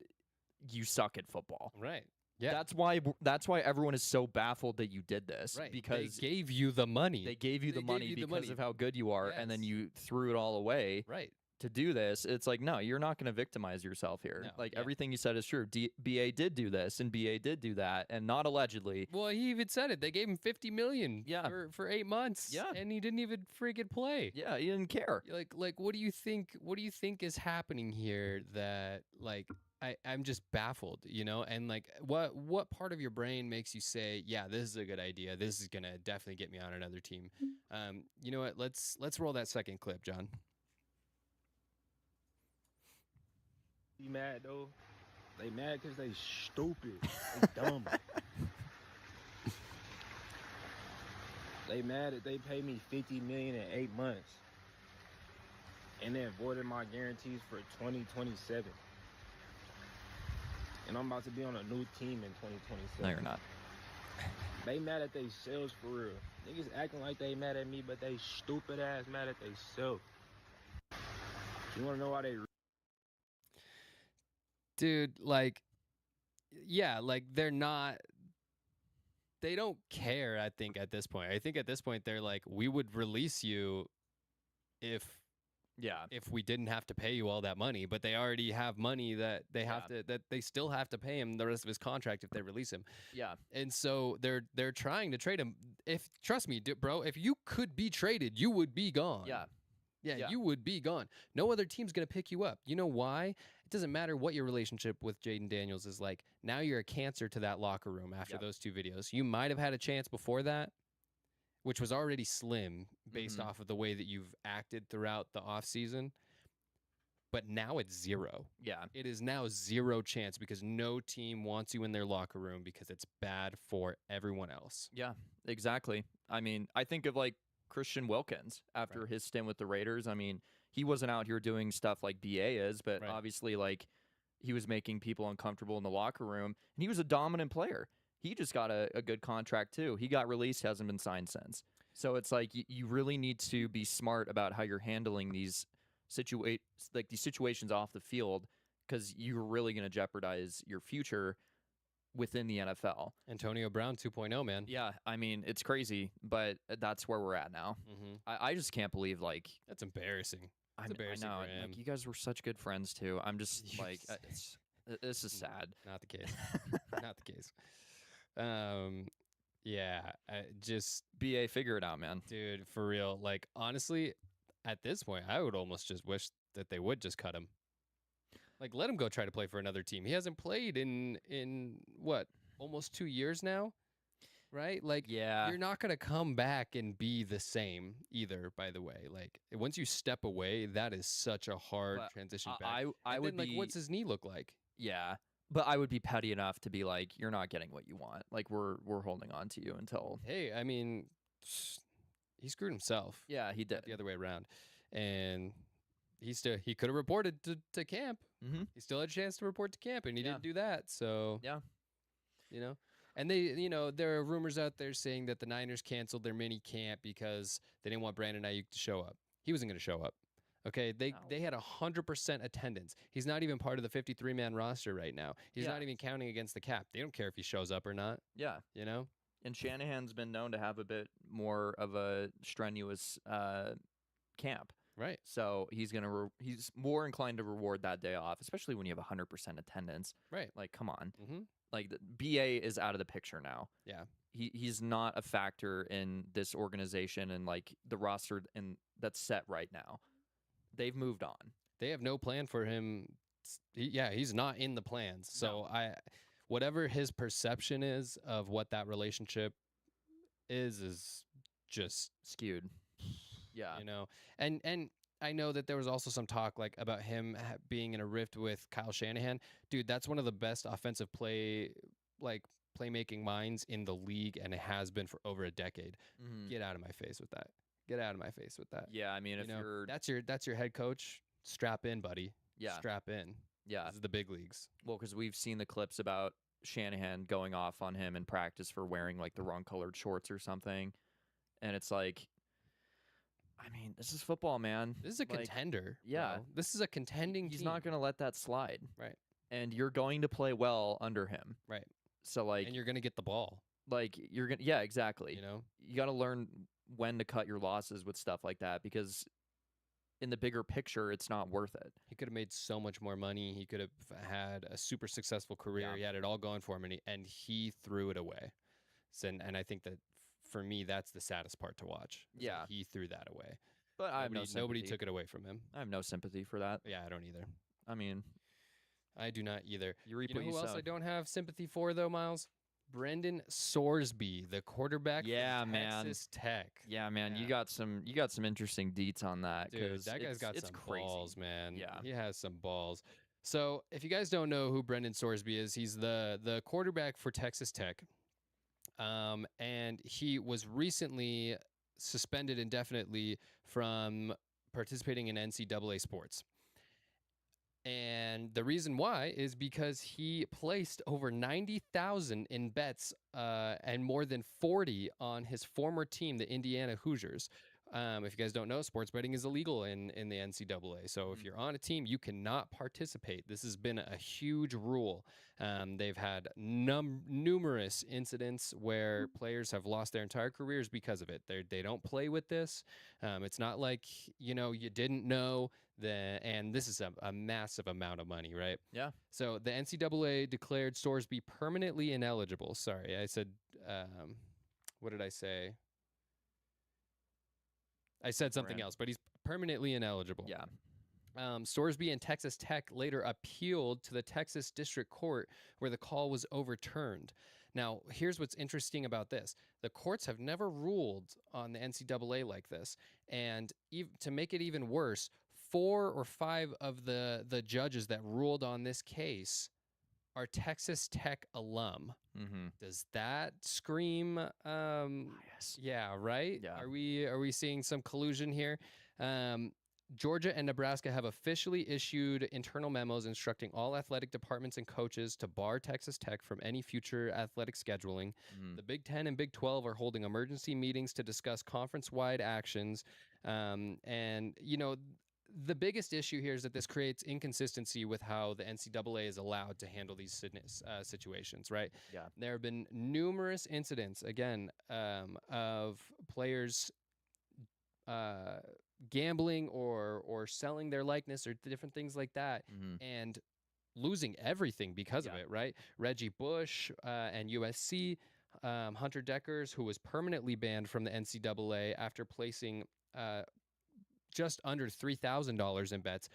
you suck at football. Right. Yeah. That's why everyone is so baffled that you did this. Right. Because they gave you the money. They gave you the money because of how good you are, and then you threw it all away. Right. To do this, it's like, no, you're not going to victimize yourself here. No, everything you said is true. BA did do this, and BA did do that, and not allegedly. Well, he even said it. They gave him $50 million for 8 months. Yeah. And he didn't even freaking play. Yeah, he didn't care. Like what do you think is happening here that I'm just baffled, you know? And like what part of your brain makes you say, yeah, this is a good idea. This is gonna definitely get me on another team. You know what? Let's roll that second clip, John. You mad though? They mad because they stupid. They dumb. They mad that they paid me $50 million in 8 months. And they avoided my guarantees for 2027. And I'm about to be on a new team in 2027. No, you're not. They mad at they selves for real. Niggas acting like they mad at me, but they stupid ass mad at they self. You wanna know why they? Dude, they're not. They don't care. I think at this point. I think at this point they're like, we would release you if we didn't have to pay you all that money, but they already have money that they have to, that they still have to pay him the rest of his contract if they release him. Yeah. And so they're trying to trade him. Trust me, bro, if you could be traded, you would be gone. Yeah, you would be gone. No other team's going to pick you up. You know why? It doesn't matter what your relationship with Jaden Daniels is like. Now you're a cancer to that locker room after those 2 videos. You might have had a chance before that, which was already slim based off of the way that you've acted throughout the offseason. but now it's zero. Yeah. It is now zero chance because no team wants you in their locker room because it's bad for everyone else. Yeah, exactly. I mean, I think of like Christian Wilkins after his stint with the Raiders. I mean, he wasn't out here doing stuff like BA is, but obviously, like, he was making people uncomfortable in the locker room, and he was a dominant player. He just got a good contract too. He got released, hasn't been signed since. So it's like you really need to be smart about how you're handling these situations off the field, because you're really going to jeopardize your future within the NFL. Antonio Brown 2.0, man. Yeah, I mean, it's crazy, but that's where we're at now. Mm-hmm. I just can't believe, like, That's embarrassing. It's embarrassing I know, for him. like, you guys were such good friends too. I'm just like, this is sad. Not the case. Not the case. Yeah, just BA, figure it out, man. dude, for real. Like, honestly, at this point, I would almost just wish that they would just cut him. Like, let him go try to play for another team. He hasn't played in what, almost 2 years now, right? Like, Yeah, you're not gonna come back and be the same either. By the way, like, once you step away, that is such a hard But transition back. I And would then, be like, what's his knee look like? yeah, but I would be petty enough to be like, you're not getting what you want. Like, we're holding on to you until Hey, I mean, he screwed himself. yeah, he did. The other way around, and he could have reported to camp. Mm-hmm. He still had a chance to report to camp, and he Yeah. didn't do that. So Yeah. you know, and there are rumors out there saying that the Niners canceled their mini camp because they didn't want Brandon Aiyuk to show up. He wasn't going to show up. Okay, they had 100% attendance. He's not even part of the 53-man roster right now. He's Yeah. not even counting against the cap. They don't care if he shows up or not. Yeah. You know. And Shanahan's been known to have a bit more of a strenuous camp. Right. So he's he's more inclined to reward that day off, especially when you have 100% attendance. Right. Like, come on. Mm-hmm. Like, the BA is out of the picture now. Yeah. He's not a factor in this organization and like the roster and that's set right now. They've moved on. They have no plan for him. He's not in the plans. So whatever his perception is of what that relationship is just Skewed. Yeah. you know. And I know that there was also some talk like about him being in a rift with Kyle Shanahan. Dude, that's one of the best offensive playmaking minds in the league, and it has been for over a decade. Mhm. Get out of my face with that. Get out of my face with that. Yeah, I mean, You if know, you're that's your head coach. Strap in, buddy. yeah, Strap in. yeah. This is the big leagues. Well, because we've seen the clips about Shanahan going off on him in practice for wearing like the wrong colored shorts or something, and it's like, I mean, this is football, man. This is a Like, contender. yeah. bro. This is a contending He's team. not going to let that slide. Right. And you're going to play well under him. Right. So like, and you're going to get the ball, you're gonna, yeah, exactly. you know? You got to learn when to cut your losses with stuff like that, because in the bigger picture, it's not worth it. He could have made so much more money. He could have had a super successful career. Yeah. He had it all going for him, and he threw it away. So, and I think that for me, that's the saddest part to watch. is that Yeah. he threw that away. But I have Nobody took it away from him. I have no sympathy for that. Yeah, I don't either. I mean, I do not either. you reap You know what you who else I sow. don't have sympathy for though, Miles? Brendan Sorsby, the quarterback Yeah, from man. Texas Tech. Yeah, man, Yeah. you got some interesting deets on that. Dude, 'cause that guy's got it's some crazy. balls, man. Yeah. He has some balls. So if you guys don't know who Brendan Sorsby is, he's the quarterback for Texas Tech. And he was recently suspended indefinitely from participating in NCAA sports. And the reason why is because he placed over 90,000 in bets and more than 40 on his former team, the Indiana Hoosiers. If you guys don't know, sports betting is illegal in the NCAA. So if you're on a team, you cannot participate. This has been a huge rule. They've had numerous incidents where players have lost their entire careers because of it. They don't play with this. It's not like, you didn't know. And this is a massive amount of money, right? Yeah. So the NCAA declared Sorsby permanently ineligible. Sorry, I said, what did I say? I said something else, but he's permanently ineligible. Yeah. Sorsby and Texas Tech later appealed to the Texas District Court, where the call was overturned. Now, here's what's interesting about this. The courts have never ruled on the NCAA like this. And to make it even worse, 4 or 5 of the judges that ruled on this case are Texas Tech alum. Mm-hmm. Does that scream? Bias. Yeah, right. Yeah. Are we seeing some collusion here? Georgia and Nebraska have officially issued internal memos instructing all athletic departments and coaches to bar Texas Tech from any future athletic scheduling. Mm. The Big Ten and Big 12 are holding emergency meetings to discuss conference-wide actions. And, the biggest issue here is that this creates inconsistency with how the NCAA is allowed to handle these situations, right? Yeah. There have been numerous incidents, again, of players gambling or selling their likeness or different things like that, Mm-hmm. and losing everything because of it, right? Reggie Bush and USC, Hunter Deckers, who was permanently banned from the NCAA after placing just under $3,000 in bets.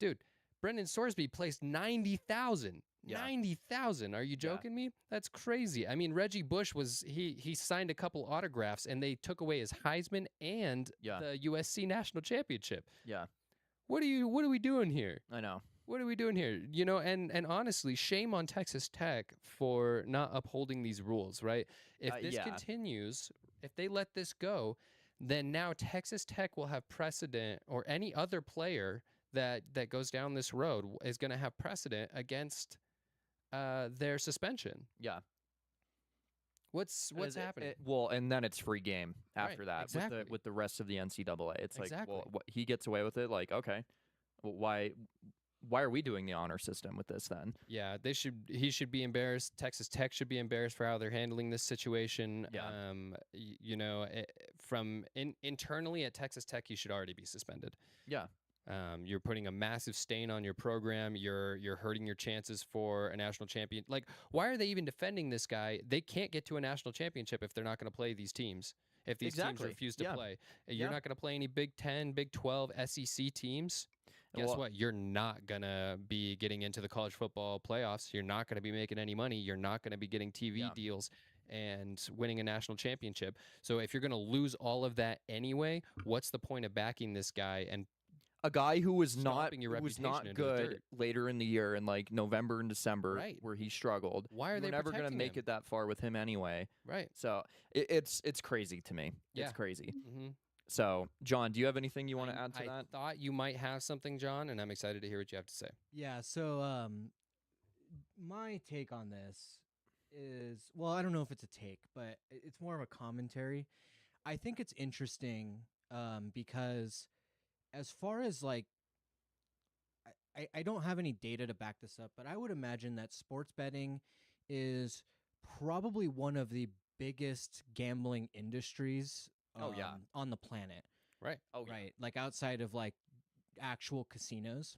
Dude, Brendan Sorsby placed 90,000. Yeah. 90,000. Are you joking me? That's crazy. I mean, Reggie Bush he signed a couple autographs and they took away his Heisman and the USC national championship. Yeah. What are we doing here? I know. What are we doing here? And honestly, shame on Texas Tech for not upholding these rules, right? If this continues, if they let this go, then now Texas Tech will have precedent, or any other player that goes down this road is going to have precedent against their suspension. Yeah. What's happening? Well, and then it's free game after that exactly. with the rest of the NCAA. It's Exactly. like, well, he gets away with it. Like, okay, well, why are we doing the honor system with this then? Yeah, he should be embarrassed. Texas Tech should be embarrassed for how they're handling this situation. Yeah. From internally at Texas Tech, he should already be suspended. Yeah. You're putting a massive stain on your program. You're hurting your chances for a national champion. Like, why are they even defending this guy? They can't get to a national championship if they're not going to play these teams. If these teams refuse to play, you're not going to play any Big 10, Big 12, SEC teams. Guess what? You're not going to be getting into the college football playoffs. You're not going to be making any money. You're not going to be getting TV deals and winning a national championship. So if you're going to lose all of that anyway, what's the point of backing this guy and a guy who was stomping your not reputation into the good dirt? Later in the year, in like November and December, Right. where he struggled. Why are they never going to protecting make him? it that far with him anyway? Right. So it's crazy to me. Yeah. It's crazy. Mm-hmm. So, John, do you have anything you want to add to I that? thought you might have something, John, and I'm excited to hear what you have to say. Yeah, so my take on this is, well, I don't know if it's a take, but it's more of a commentary. I think it's interesting because as far as like, I don't have any data to back this up, but I would imagine that sports betting is probably one of the biggest gambling industries on the planet. Right. Oh, right. Like outside of like actual casinos.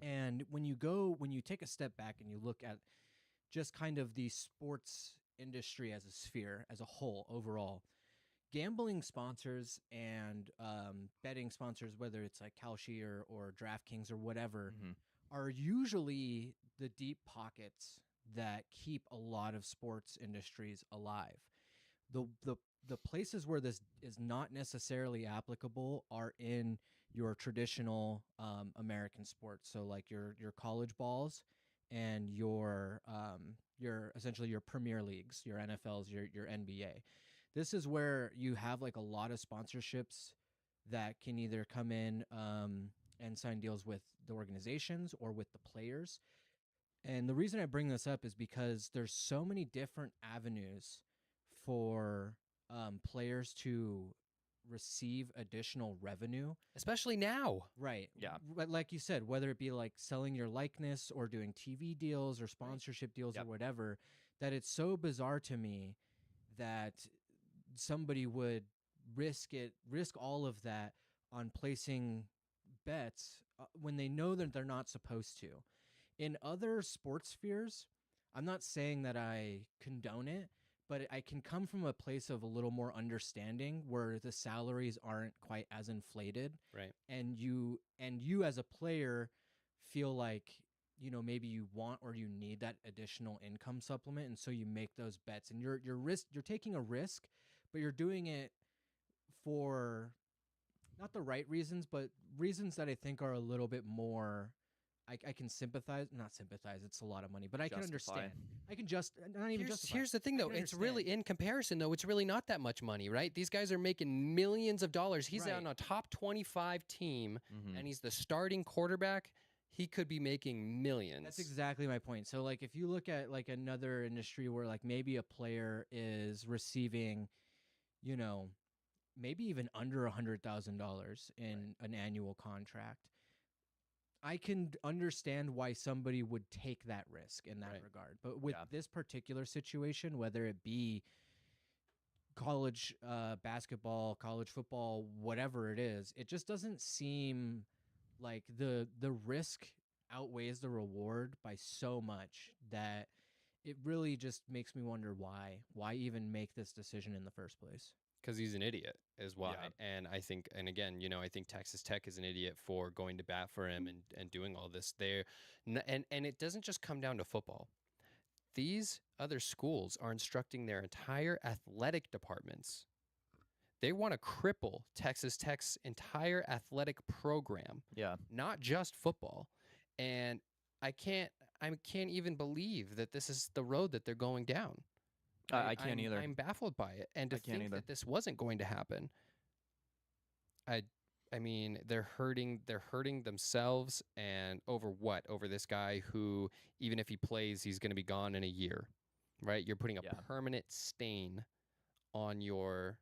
And when you take a step back and you look at just kind of the sports industry as a sphere, as a whole, overall, gambling sponsors and betting sponsors, whether it's like Kalshi or DraftKings or whatever, are usually the deep pockets that keep a lot of sports industries alive. The places where this is not necessarily applicable are in your traditional American sports. So like your college balls and your essentially your Premier Leagues, your NFLs, your NBA. This is where you have like a lot of sponsorships that can either come in and sign deals with the organizations or with the players. And the reason I bring this up is because there's so many different avenues for players to receive additional revenue, especially now. Right. Yeah. But like you said, whether it be like selling your likeness or doing TV deals or sponsorship deals or whatever, that it's so bizarre to me that somebody would risk all of that on placing bets when they know that they're not supposed to. In other sports spheres, I'm not saying that I condone it, but I can come from a place of a little more understanding where the salaries aren't quite as inflated. Right. And you as a player feel like, maybe you want or you need that additional income supplement, and so you make those bets, and you're taking a risk, but you're doing it for not the right reasons, but reasons that I think are a little bit more. I can sympathize, not sympathize. It's a lot of money, but I can Justify. understand. I can just not even justify. Here's the thing, I though. can It's really, understand. in comparison, though, it's really not that much money, right? These guys are making millions of dollars. He's Right. on a top 25 team, Mhm. and he's the starting quarterback. He could be making millions. That's exactly my point. So like if you look at like another industry where like maybe a player is receiving, you know, maybe even under $100,000 in an annual contract, I can understand why somebody would take that risk in that Right. regard. But with Yeah. this particular situation, whether it be college basketball, college football, whatever it is, it just doesn't seem like the risk outweighs the reward by so much that it really just makes me wonder why even make this decision in the first place. Because he's an idiot, is why. Yeah. And I think, and again, I think Texas Tech is an idiot for going to bat for him and doing all this. And it doesn't just come down to football. These other schools are instructing their entire athletic departments. They want to cripple Texas Tech's entire athletic program, Yeah. not just football. And I can't even believe that this is the road that they're going down. I can't either. I'm baffled by it, and to I can't think either. that this wasn't going to happen. I mean, they're hurting themselves, and over what? Over this guy who, even if he plays, he's going to be gone in a year, right? You're putting a Yeah. permanent stain on your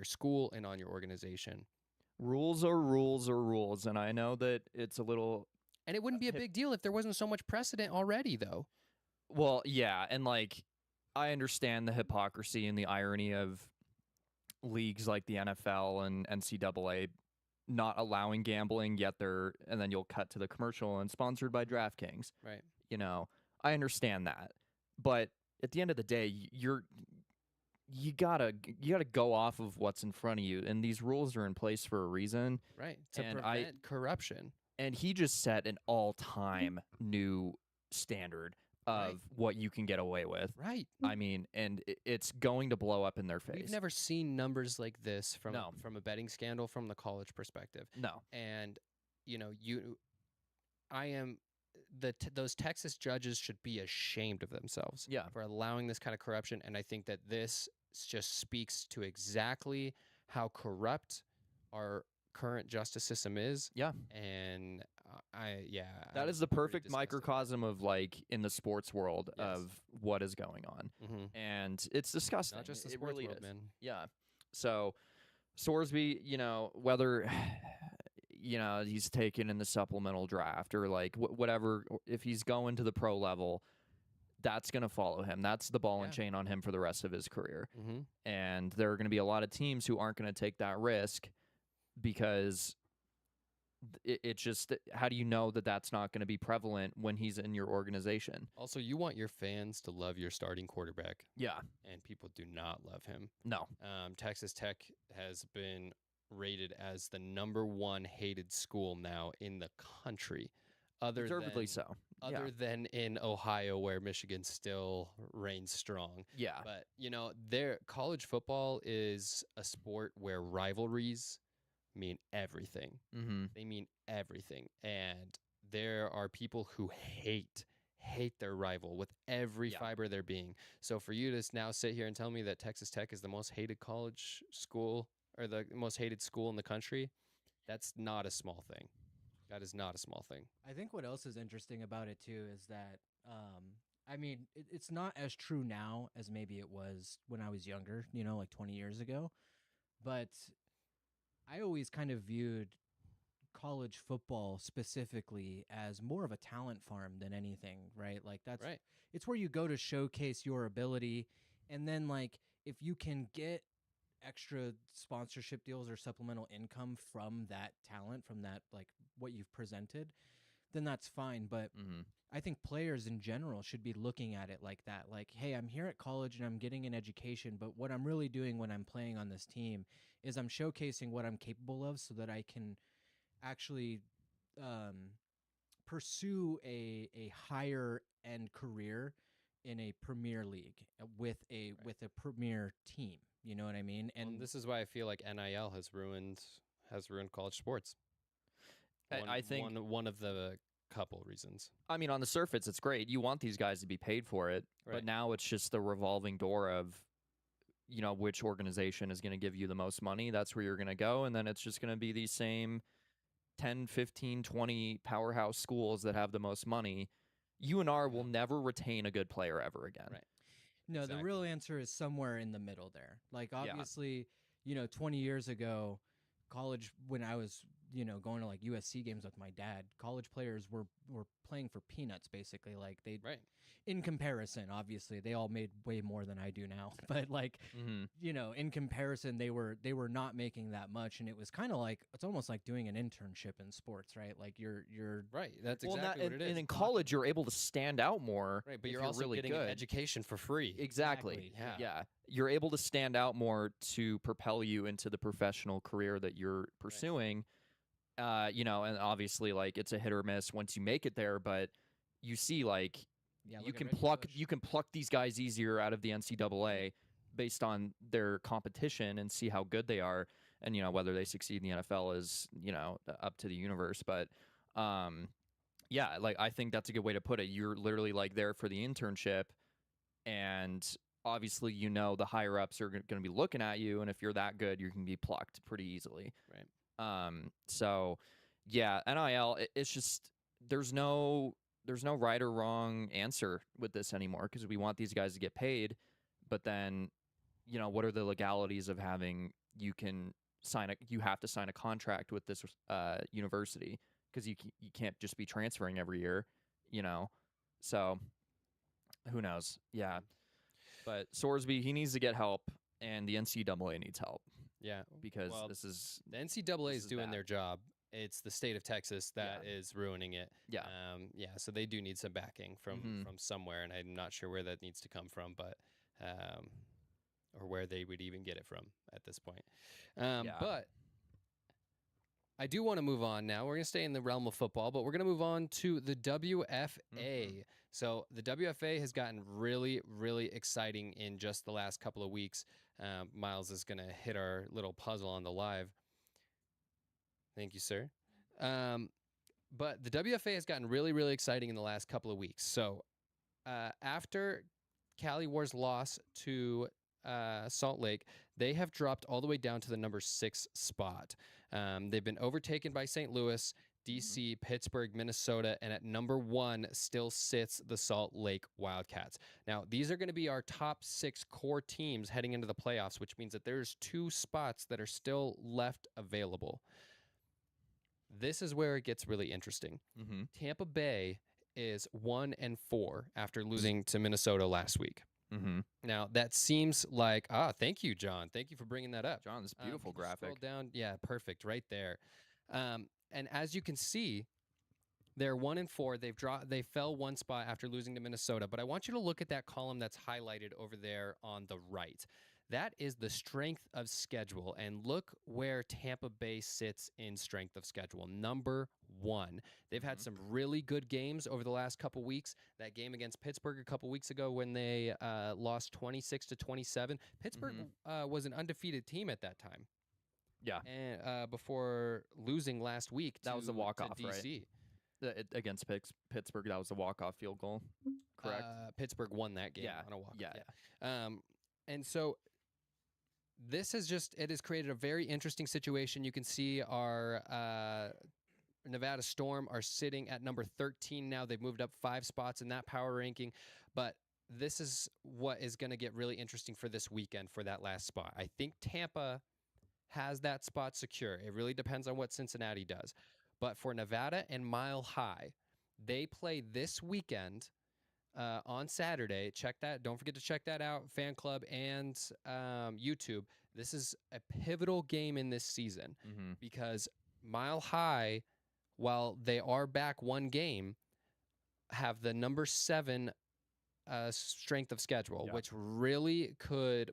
school and on your organization. Rules are rules are rules, and I know that it's a little. And it wouldn't be a big deal if there wasn't so much precedent already, though. Well, yeah, and like I understand the hypocrisy and the irony of leagues like the NFL and NCAA not allowing gambling, yet and then you'll cut to the commercial and sponsored by DraftKings. Right. I understand that, but at the end of the day, you gotta go off of what's in front of you, and these rules are in place for a reason. Right. To And prevent corruption. And he just set an all-time new standard of Right. what you can get away with. Right. I mean, and it's going to blow up in their face. We've never seen numbers like this from No. a betting scandal from the college perspective. No. And those Texas judges should be ashamed of themselves Yeah. for allowing this kind of corruption. And I think that this just speaks to exactly how corrupt our current justice system is. Yeah. And That I'm is the pretty perfect disgusted. microcosm of like in the sports world Yes. of what is going on. Mhm. And it's disgusting. Not just the It sports really world, is. man. Yeah. So Sorsby, whether he's taken in the supplemental draft or like whatever, if he's going to the pro level, that's going to follow him. That's the ball and Yeah. chain on him for the rest of his career. Mm-hmm. And there are going to be a lot of teams who aren't going to take that risk because it just, how do you know that that's not going to be prevalent when he's in your organization? Also, you want your fans to love your starting quarterback, Yeah. and people do not love him. No. Texas Tech has been rated as the #1 hated school now in the country, Deservedly so. Other than in Ohio, where Michigan still reigns strong. Yeah. But their college football is a sport where rivalries mean everything. Mm-hmm. They mean everything, and there are people who hate their rival with every Yeah. fiber of their being. So for you to now sit here and tell me that Texas Tech is the most hated college school or the most hated school in the country, that's not a small thing. That is not a small thing. I think what else is interesting about it too is that I mean it's not as true now as maybe it was when I was younger, like 20 years ago. But I always kind of viewed college football specifically as more of a talent farm than anything, right? Like that's Right. it's where you go to showcase your ability, and then like if you can get extra sponsorship deals or supplemental income from that talent, from that like what you've presented, then that's fine. But Mm-hmm. I think players in general should be looking at it like that. Like, hey, I'm here at college and I'm getting an education, but what I'm really doing when I'm playing on this team is I'm showcasing what I'm capable of so that I can actually pursue a higher end career in a premier league with a premier team. You know what I mean? And And this is why I feel like NIL has ruined has ruined college sports. I think one of the couple reasons. I mean, on the surface, it's great. You want these guys to be paid for it, Right. but now it's just the revolving door of, which organization is going to give you the most money. That's where you're going to go. And then it's just going to be these same 10, 15, 20 powerhouse schools that have the most money. UNR will never retain a good player ever again. Right. No, Exactly. the real answer is somewhere in the middle there. Like, obviously, 20 years ago, college, when I was, going to like USC games with my dad, college players were playing for peanuts, basically. Like, Right. in comparison, obviously, they all made way more than I do now. But like, in comparison, they were not making that much, and it was kind of like, it's almost like doing an internship in sports, right? Like you're Right. That's Well, exactly what it is. and in college, you're able to stand out more. Right, but if you're also really getting good. an education for free. Exactly. Yeah. You're able to stand out more to propel you into the professional career that you're pursuing. And obviously, like, it's a hit or miss once you make it there, but you see, like, you can pluck these guys easier out of the NCAA based on their competition and see how good they are, and whether they succeed in the NFL is up to the universe. But like, I think that's a good way to put it. You're literally like there for the internship, and obviously the higher ups are going to be looking at you, and if you're that good, you can be plucked pretty easily. Right. So yeah, NIL, it's just there's no right or wrong answer with this anymore, because we want these guys to get paid, but then what are the legalities of having you have to sign a contract with this university, because you can't just be transferring every year, so who knows. Yeah, but Sorsby, he needs to get help, and the NCAA needs help. Yeah, because well, the NCAA is doing their job. It's the state of Texas that is ruining it. Yeah. So they do need some backing from somewhere, and I'm not sure where that needs to come from, but or where they would even get it from at this point. But I do want to move on now. We're going to stay in the realm of football, but we're going to move on to the WFA. So the WFA has gotten really, really exciting in just the last couple of weeks. Miles is going to hit our little puzzle on the live. Thank you, sir. But the WFA has gotten really, really exciting in the last couple of weeks. So after Cali War's loss to Salt Lake, they have dropped all the way down to the number 6 spot. They've been overtaken by St. Louis, DC, Pittsburgh, Minnesota, and at number 1 still sits the Salt Lake Wildcats. Now, these are going to be our top 6 core teams heading into the playoffs, which means that there's 2 spots that are still left available. This is where it gets really interesting. Tampa Bay is 1-4 after losing to Minnesota last week. Now, that seems like, thank you, John. Thank you for bringing that up. John, this beautiful graphic. Scroll down. Yeah, perfect. Right there. And as you can see, they're 1-4. They fell 1 spot after losing to Minnesota. But I want you to look at that column that's highlighted over there on the right. That is the strength of schedule. And look where Tampa Bay sits in strength of schedule. Number 1. They've had some really good games over the last couple weeks. That game against Pittsburgh a couple weeks ago when they lost 26-27. Pittsburgh was an undefeated team at that time. Yeah. And before losing last week that was a walk-off, DC. Right? Against Pittsburgh, that was a walk-off field goal, correct? Pittsburgh won that game on a walk-off. Yeah. And so this has created a very interesting situation. You can see our Nevada Storm are sitting at number 13 now. They've moved up 5 spots in that power ranking, but this is what is going to get really interesting for this weekend for that last spot. I think Tampa has that spot secure. It really depends on what Cincinnati does. But for Nevada and Mile High, they play this weekend on Saturday. Check that. Don't forget to check that out, Fan Club and YouTube. This is a pivotal game in this season because Mile High, while they are back 1 game, have the number 7 strength of schedule, which really could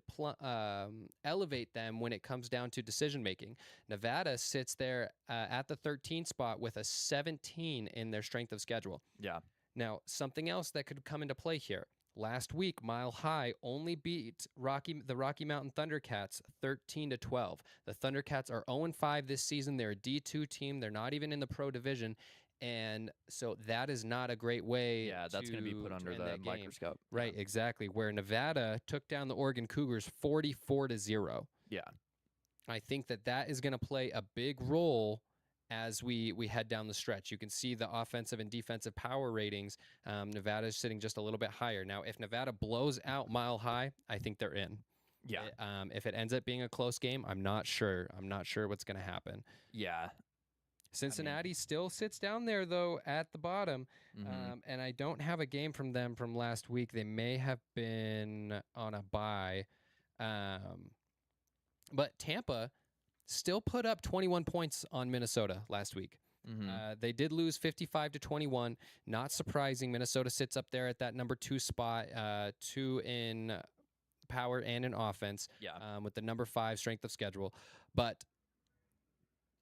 elevate them when it comes down to decision making. Nevada sits there at the 13th spot with a 17 in their strength of schedule. Yeah. Now, something else that could come into play here. Last week, Mile High only beat the Rocky Mountain Thundercats 13-12. The Thundercats are 0-5 this season. They're a D2 team. They're not even in the pro division. And so that is not a great way. Yeah, that's going to be put under end the that game. microscope. Right, exactly. Where Nevada took down the Oregon Cougars 44-0. Yeah. I think that is going to play a big role as we head down the stretch. You can see the offensive and defensive power ratings. Nevada is sitting just a little bit higher. Now, if Nevada blows out Mile High, I think they're in. Yeah. If it ends up being a close game, I'm not sure. I'm not sure what's going to happen. Yeah. Cincinnati still sits down there, though, at the bottom. And I don't have a game from them from last week. They may have been on a bye. But Tampa still put up 21 points on Minnesota last week. They did lose 55-21. Not surprising. Minnesota sits up there at that number 2 spot, 2 in power and in offense, with the number 5 strength of schedule. But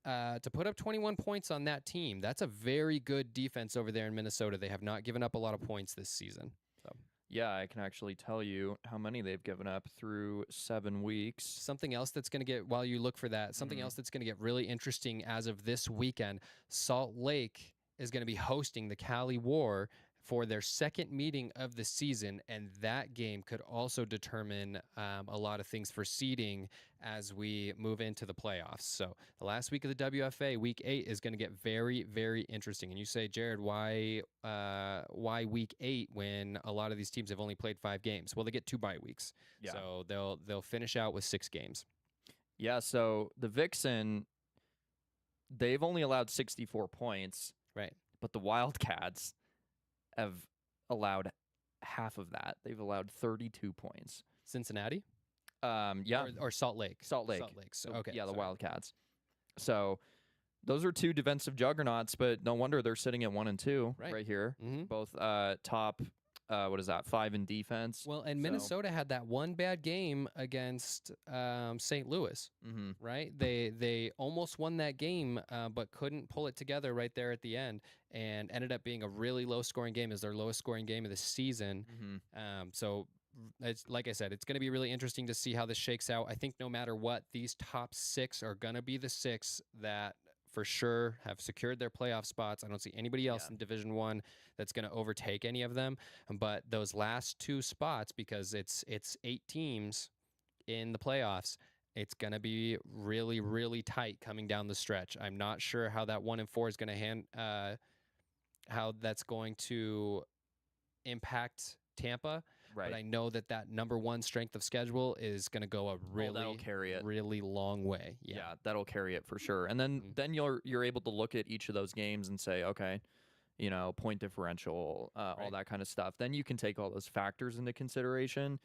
to put up 21 points on that team, that's a very good defense over there in Minnesota. They have not given up a lot of points this season. So. Yeah, I can actually tell you how many they've given up through 7 weeks. Something else that's going to get, while you look for that, something else that's going to get really interesting as of this weekend, Salt Lake is going to be hosting the Cali War for their second meeting of the season, and that game could also determine a lot of things for seeding as we move into the playoffs. So the last week of the WFA, week 8, is going to get very, very interesting. And you say, Jared, why week 8 when a lot of these teams have only played 5 games? Well, they get 2 bye weeks, so they'll finish out with 6 games. Yeah. So the Vixen, they've only allowed 64 points, right? But the Wildcats have allowed half of that. They've allowed 32 points. Cincinnati? Yeah. Or Salt Lake. Salt Lake. So, okay. Yeah, the Wildcats. So those are 2 defensive juggernauts, but no wonder they're sitting at 1 and 2 right here. Both top, 5 in defense. Well, and Minnesota had that one bad game against St. Louis, right? They almost won that game, but couldn't pull it together right there at the end, and ended up being a really low-scoring game, as their lowest-scoring game of the season. So, it's like I said, it's going to be really interesting to see how this shakes out. I think no matter what, these top 6 are going to be the 6 that for sure have secured their playoff spots. I don't see anybody else in Division I that's going to overtake any of them. But those last 2 spots, because it's 8 teams in the playoffs, it's going to be really, really tight coming down the stretch. I'm not sure how that 1 and 4 is going to how that's going to impact Tampa. Right. But I know that number 1 strength of schedule is going to go a that'll carry it. really long way. Yeah, that'll carry it for sure. And then you're able to look at each of those games and say, okay, point differential, all that kind of stuff. Then you can take all those factors into consideration.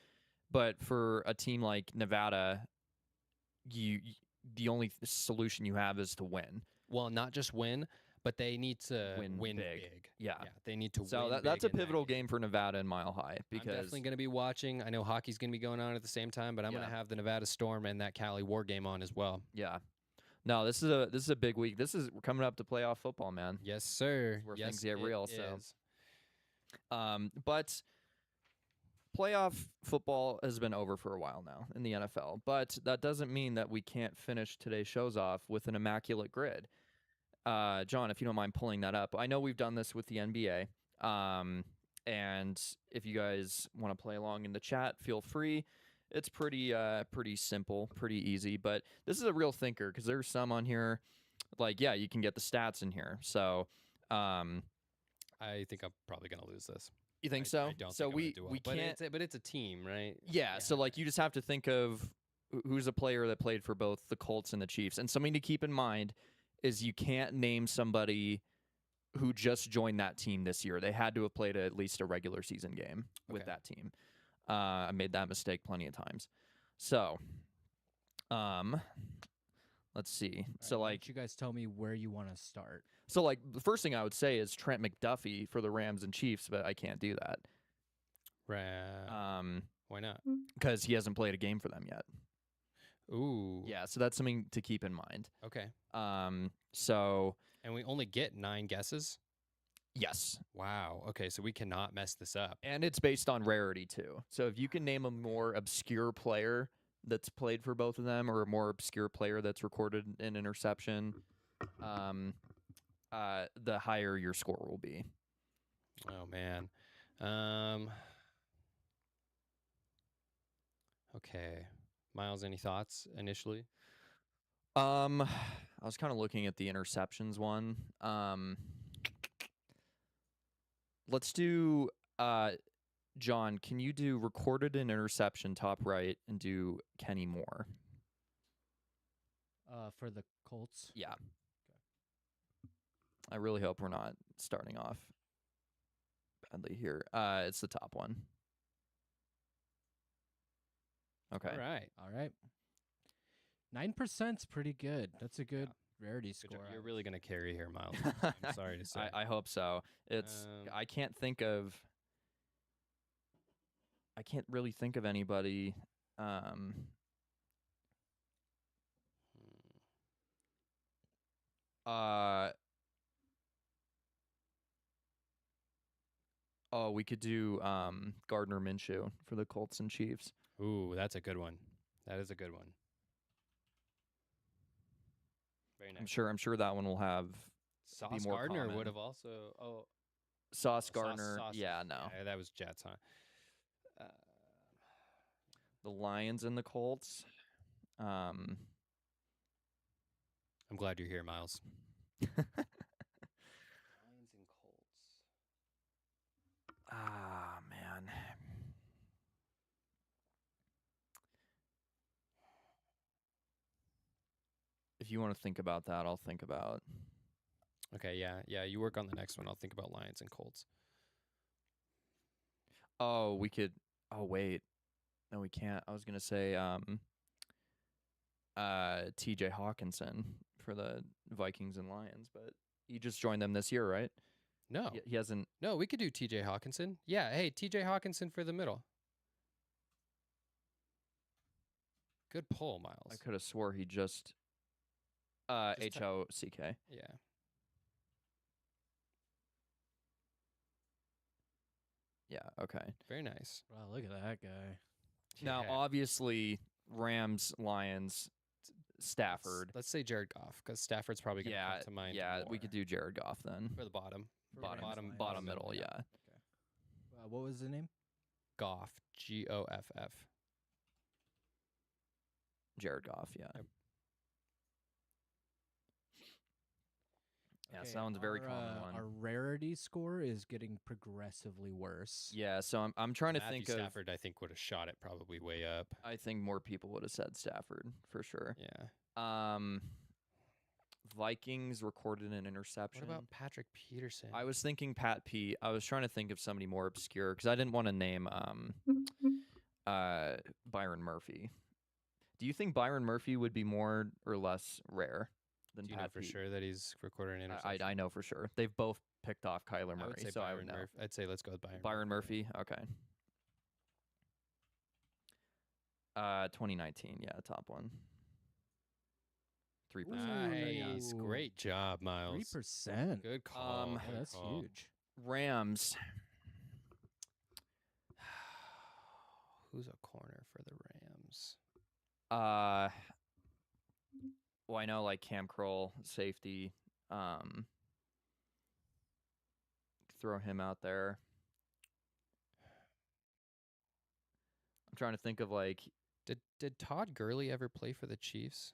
But for a team like Nevada, the only solution you have is to win. Well, not just win, but they need to win big. Yeah, they need to win So that's a pivotal game for Nevada and Mile High, because I'm definitely going to be watching. I know hockey's going to be going on at the same time, but I'm going to have the Nevada Storm and that Cali War game on as well. Yeah. No, this is a big week. We're coming up to playoff football, man. Yes, sir. Where things get real. But playoff football has been over for a while now in the NFL. But that doesn't mean that we can't finish today's shows off with an immaculate grid. John, if you don't mind pulling that up. I know we've done this with the NBA. And if you guys want to play along in the chat, feel free. It's pretty simple, pretty easy. But this is a real thinker, because there's some on here, like, you can get the stats in here. So I think I'm probably going to lose this. You think so? I don't so think we can't. But it's a team, right? Yeah. So like, you just have to think of who's a player that played for both the Colts and the Chiefs, and something to keep in mind is you can't name somebody who just joined that team this year. They had to have played at least a regular season game with that team. I made that mistake plenty of times. So, let's see. So, why don't you guys tell me where you want to start? So, like, the first thing I would say is Trent McDuffie for the Rams and Chiefs, but I can't do that. Why not? Because he hasn't played a game for them yet. Ooh. Yeah, so that's something to keep in mind. Okay. So. And we only get 9 guesses? Yes. Wow. Okay, so we cannot mess this up. And it's based on rarity too. So if you can name a more obscure player that's played for both of them, or a more obscure player that's recorded an interception, the higher your score will be. Oh man. Okay. Miles, any thoughts initially? I was kind of looking at the interceptions one. Let's do John, can you do recorded an interception top right and do Kenny Moore? For the Colts. Yeah. I really hope we're not starting off badly here. It's the top one. Okay. All right. 9%'s pretty good. That's a good rarity Good job. score. You're really gonna carry here, Miles. I'm sorry to say. I hope so. It's I can't really think of anybody. Oh, we could do Gardner Minshew for the Colts and Chiefs. Ooh, that's a good one. That is a good one. Very nice. I'm sure that one will have Sauce more Gardner common. would have also. Sauce Gardner. Sauce. Yeah, no. Yeah, that was Jets, huh? The Lions and the Colts. I'm glad you're here, Miles. Lions and Colts. Ah, man. If you want to think about that, I'll think about. Okay, yeah. You work on the next one. I'll think about Lions and Colts. Oh, we could. Oh, wait. No, we can't. I was gonna say T.J. Hawkinson for the Vikings and Lions, but he just joined them this year, right? No, He hasn't. no, we could do T.J. Hawkinson. Yeah, hey, T.J. Hawkinson for the middle. Good pull, Miles. I could have swore he just. H-O-C-K. Yeah. Yeah. Okay. Very nice. Wow, look at that guy. Now, Yeah. obviously, Rams, Lions, Stafford. Let's say Jared Goff, because Stafford's probably going to come to mind. Yeah, we more. could do Jared Goff then. for the bottom. For Bottom, Rams, bottom, Lions, bottom and- middle. Yeah. What was the name? Goff, Goff. Jared Goff. Yeah. Yep. Yeah, Okay, sounds a very our, common one. Our rarity score is getting progressively worse. Yeah, so I'm trying to Matthew think of. Stafford, I think, would have shot it probably way up. I think more people would have said Stafford for sure. Yeah. Vikings recorded an interception. What about Patrick Peterson? I was thinking Pat Pete. I was trying to think of somebody more obscure because I didn't want to name Byron Murphy. Do you think Byron Murphy would be more or less rare than Do you Pat know for Pete? sure that he's recorded an interception? I know for sure. They've both picked off Kyler Murray, I would say so I Byron would know. Murphy. I'd say let's go with Byron. Byron Murphy. Okay. 2019. Yeah, top one. 3%. Nice. Ooh. Great job, Miles. 3%. Good call. Yeah, good That's call. huge. Rams. Who's a corner for the Rams? Well, I know like Cam Kroll, safety. Throw him out there. I'm trying to think of like. Did Todd Gurley ever play for the Chiefs?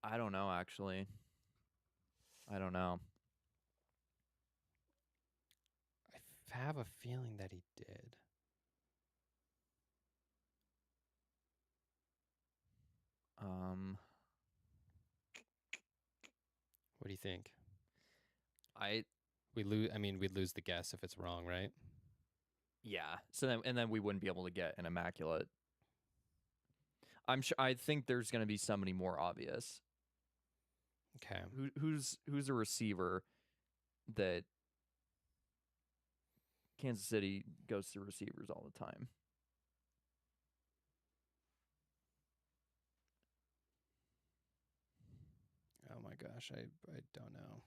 I don't know actually. I don't know. I have a feeling that he did. What do you think? We'd lose the guess if it's wrong, right? Yeah. So then we wouldn't be able to get an immaculate. I'm sure. I think there's going to be somebody more obvious. Okay. Who's a receiver that Kansas City goes through receivers all the time? Oh my gosh, I don't know.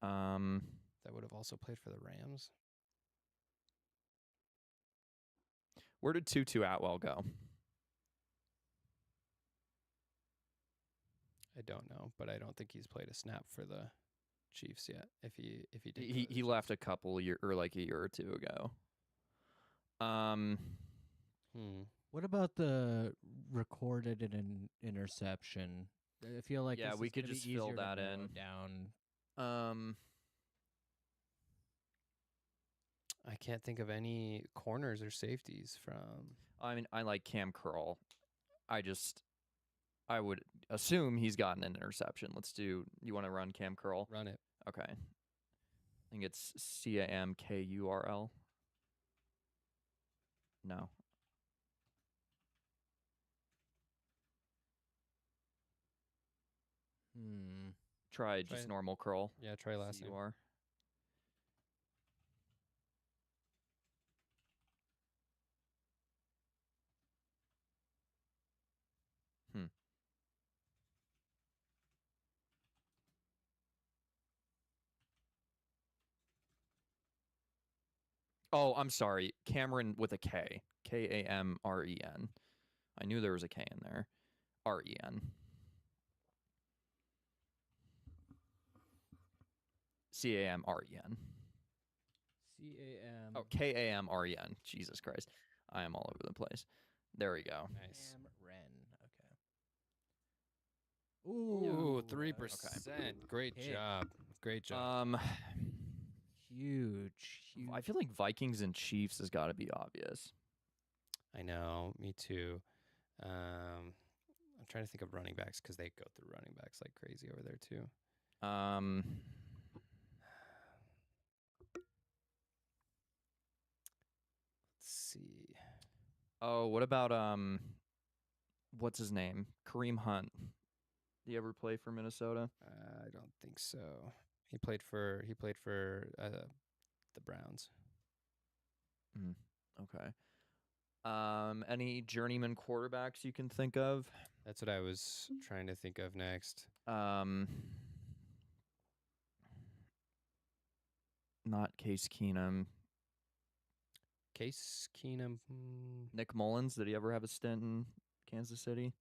That would have also played for the Rams. Where did Tutu Atwell go? I don't know, but I don't think he's played a snap for the Chiefs yet. If he did, He left a couple year or like a year or two ago. What about the recorded in an interception? I feel like Yeah, this we is could gonna be just fill easier to that narrow in. down. I can't think of any corners or safeties from. I mean, I like Cam Curl. I would assume he's gotten an interception. You want to run Cam Curl? Run it. Okay. I think it's CAMKURL. No. Try just it. normal curl. Yeah, try last name. CUR. Oh, I'm sorry. Cameron with a K. KAMREN. I knew there was a K in there. REN. CAMREN. CAM. Oh, KAMREN. Jesus Christ. I am all over the place. There we go. Nice. Okay. Ooh, 3%. Great Hit. job. Great job. Huge. I feel like Vikings and Chiefs has got to be obvious. I know. Me too. I'm trying to think of running backs because they go through running backs like crazy over there too. Let's see. Oh, what about what's his name? Kareem Hunt. Did he ever play for Minnesota? I don't think so. He played for the Browns. Okay. Any journeyman quarterbacks you can think of? That's what I was trying to think of next. Not Case Keenum. Case Keenum. Nick Mullins, did he ever have a stint in Kansas City?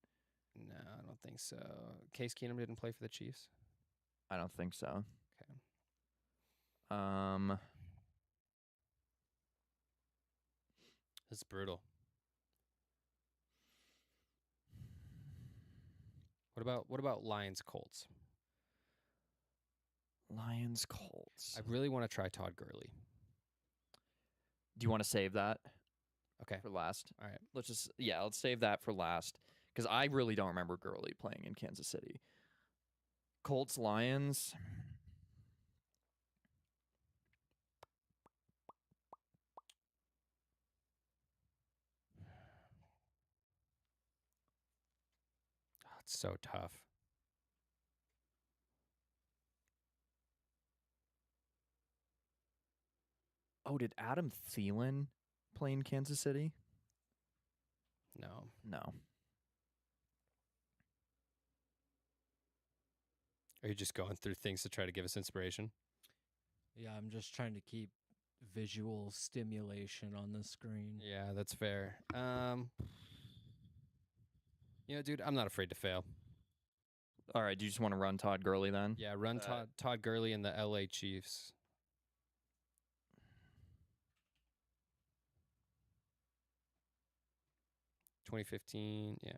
No, I don't think so. Case Keenum didn't play for the Chiefs? I don't think so. Okay. It's brutal. What about Lions Colts? Lions Colts. I really want to try Todd Gurley. Do you want to save that? Okay. For last. All right. Let's save that for last because I really don't remember Gurley playing in Kansas City. Colts Lions. Oh, it's so tough. Oh, did Adam Thielen play in Kansas City? No. Are you just going through things to try to give us inspiration? Yeah, I'm just trying to keep visual stimulation on the screen. Yeah, that's fair. Dude, I'm not afraid to fail. All right, do you just want to run Todd Gurley then? Yeah, run Todd Gurley and the LA Chiefs. $2015, yeah.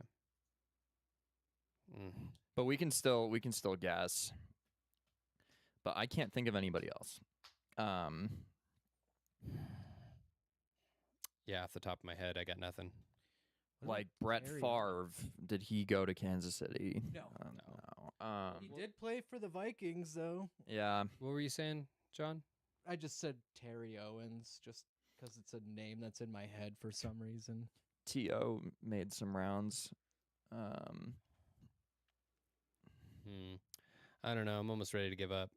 But we can still guess. But I can't think of anybody else. Yeah, off the top of my head, I got nothing. Like Brett Favre, did he go to Kansas City? No. No. He did play for the Vikings, though. Yeah. What were you saying, John? I just said Terry Owens just because it's a name that's in my head for some reason. T.O. made some rounds. I don't know. I'm almost ready to give up.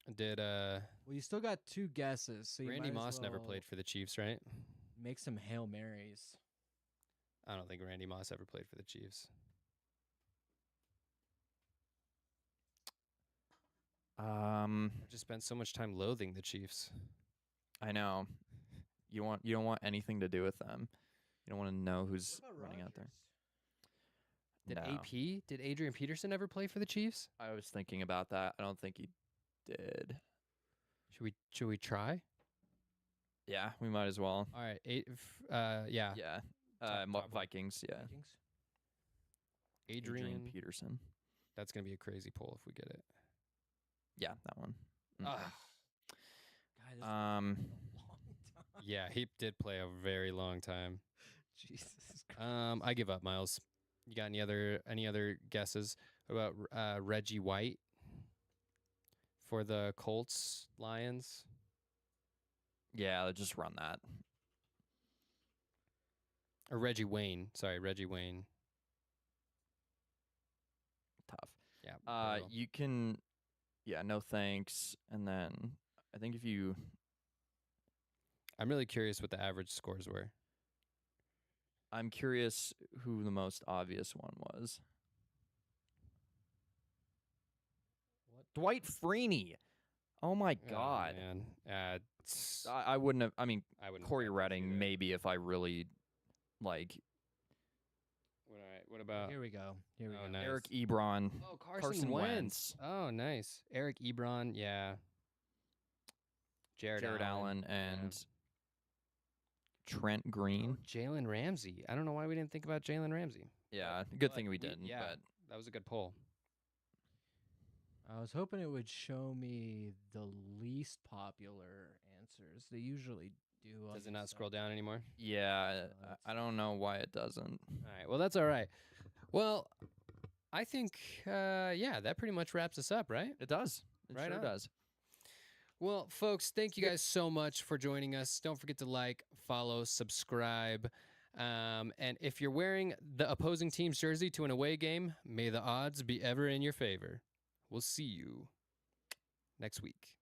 Well, you still got two guesses. So you Randy might as Moss never well played for the Chiefs, right? Make some Hail Marys. I don't think Randy Moss ever played for the Chiefs. I've just spent so much time loathing the Chiefs. I know. You don't want anything to do with them. You don't want to know who's running out there. Did No. AP? Did Adrian Peterson ever play for the Chiefs? I was thinking about that. I don't think he did. Should we try? Yeah, we might as well. All right. Yeah. Yeah. Top one. Vikings, yeah. Vikings? Adrian. Peterson. That's gonna be a crazy poll if we get it. Yeah, that one. Ah. God, this Um, is a long time. Yeah, he did play a very long time. Jesus Christ. I give up, Miles. You got any other guesses about Reggie White for the Colts Lions? yeah, let's just run that. Or Reggie Wayne. Sorry, Reggie Wayne. Tough. Yeah. brutal. You can, yeah, no thanks. And then I think if you, I'm really curious what the average scores were. I'm curious who the most obvious one was. What? Dwight Freeney. Oh my God. Oh, man. I wouldn't have, I mean, I wouldn't. Corey have Redding, either. maybe if I really like What about Here we go. Here we oh, go. nice. Eric Ebron. Oh, Carson Wentz. Oh, nice. Eric Ebron. Yeah. Jared Allen, and Trent Green. Jalen Ramsey. I don't know why we didn't think about Jalen Ramsey. Yeah, good but thing we didn't. yeah. But That was a good poll. I was hoping it would show me the least popular answers. They usually do. on Does it these not sites. scroll down anymore? yeah, that's- I don't know why it doesn't. All right. Well, that's all right. Well, I think, yeah, that pretty much wraps us up, right? It does. It Right sure on. does. Well, folks, thank you guys so much for joining us. Don't forget to like, follow, subscribe. And if you're wearing the opposing team's jersey to an away game, may the odds be ever in your favor. We'll see you next week.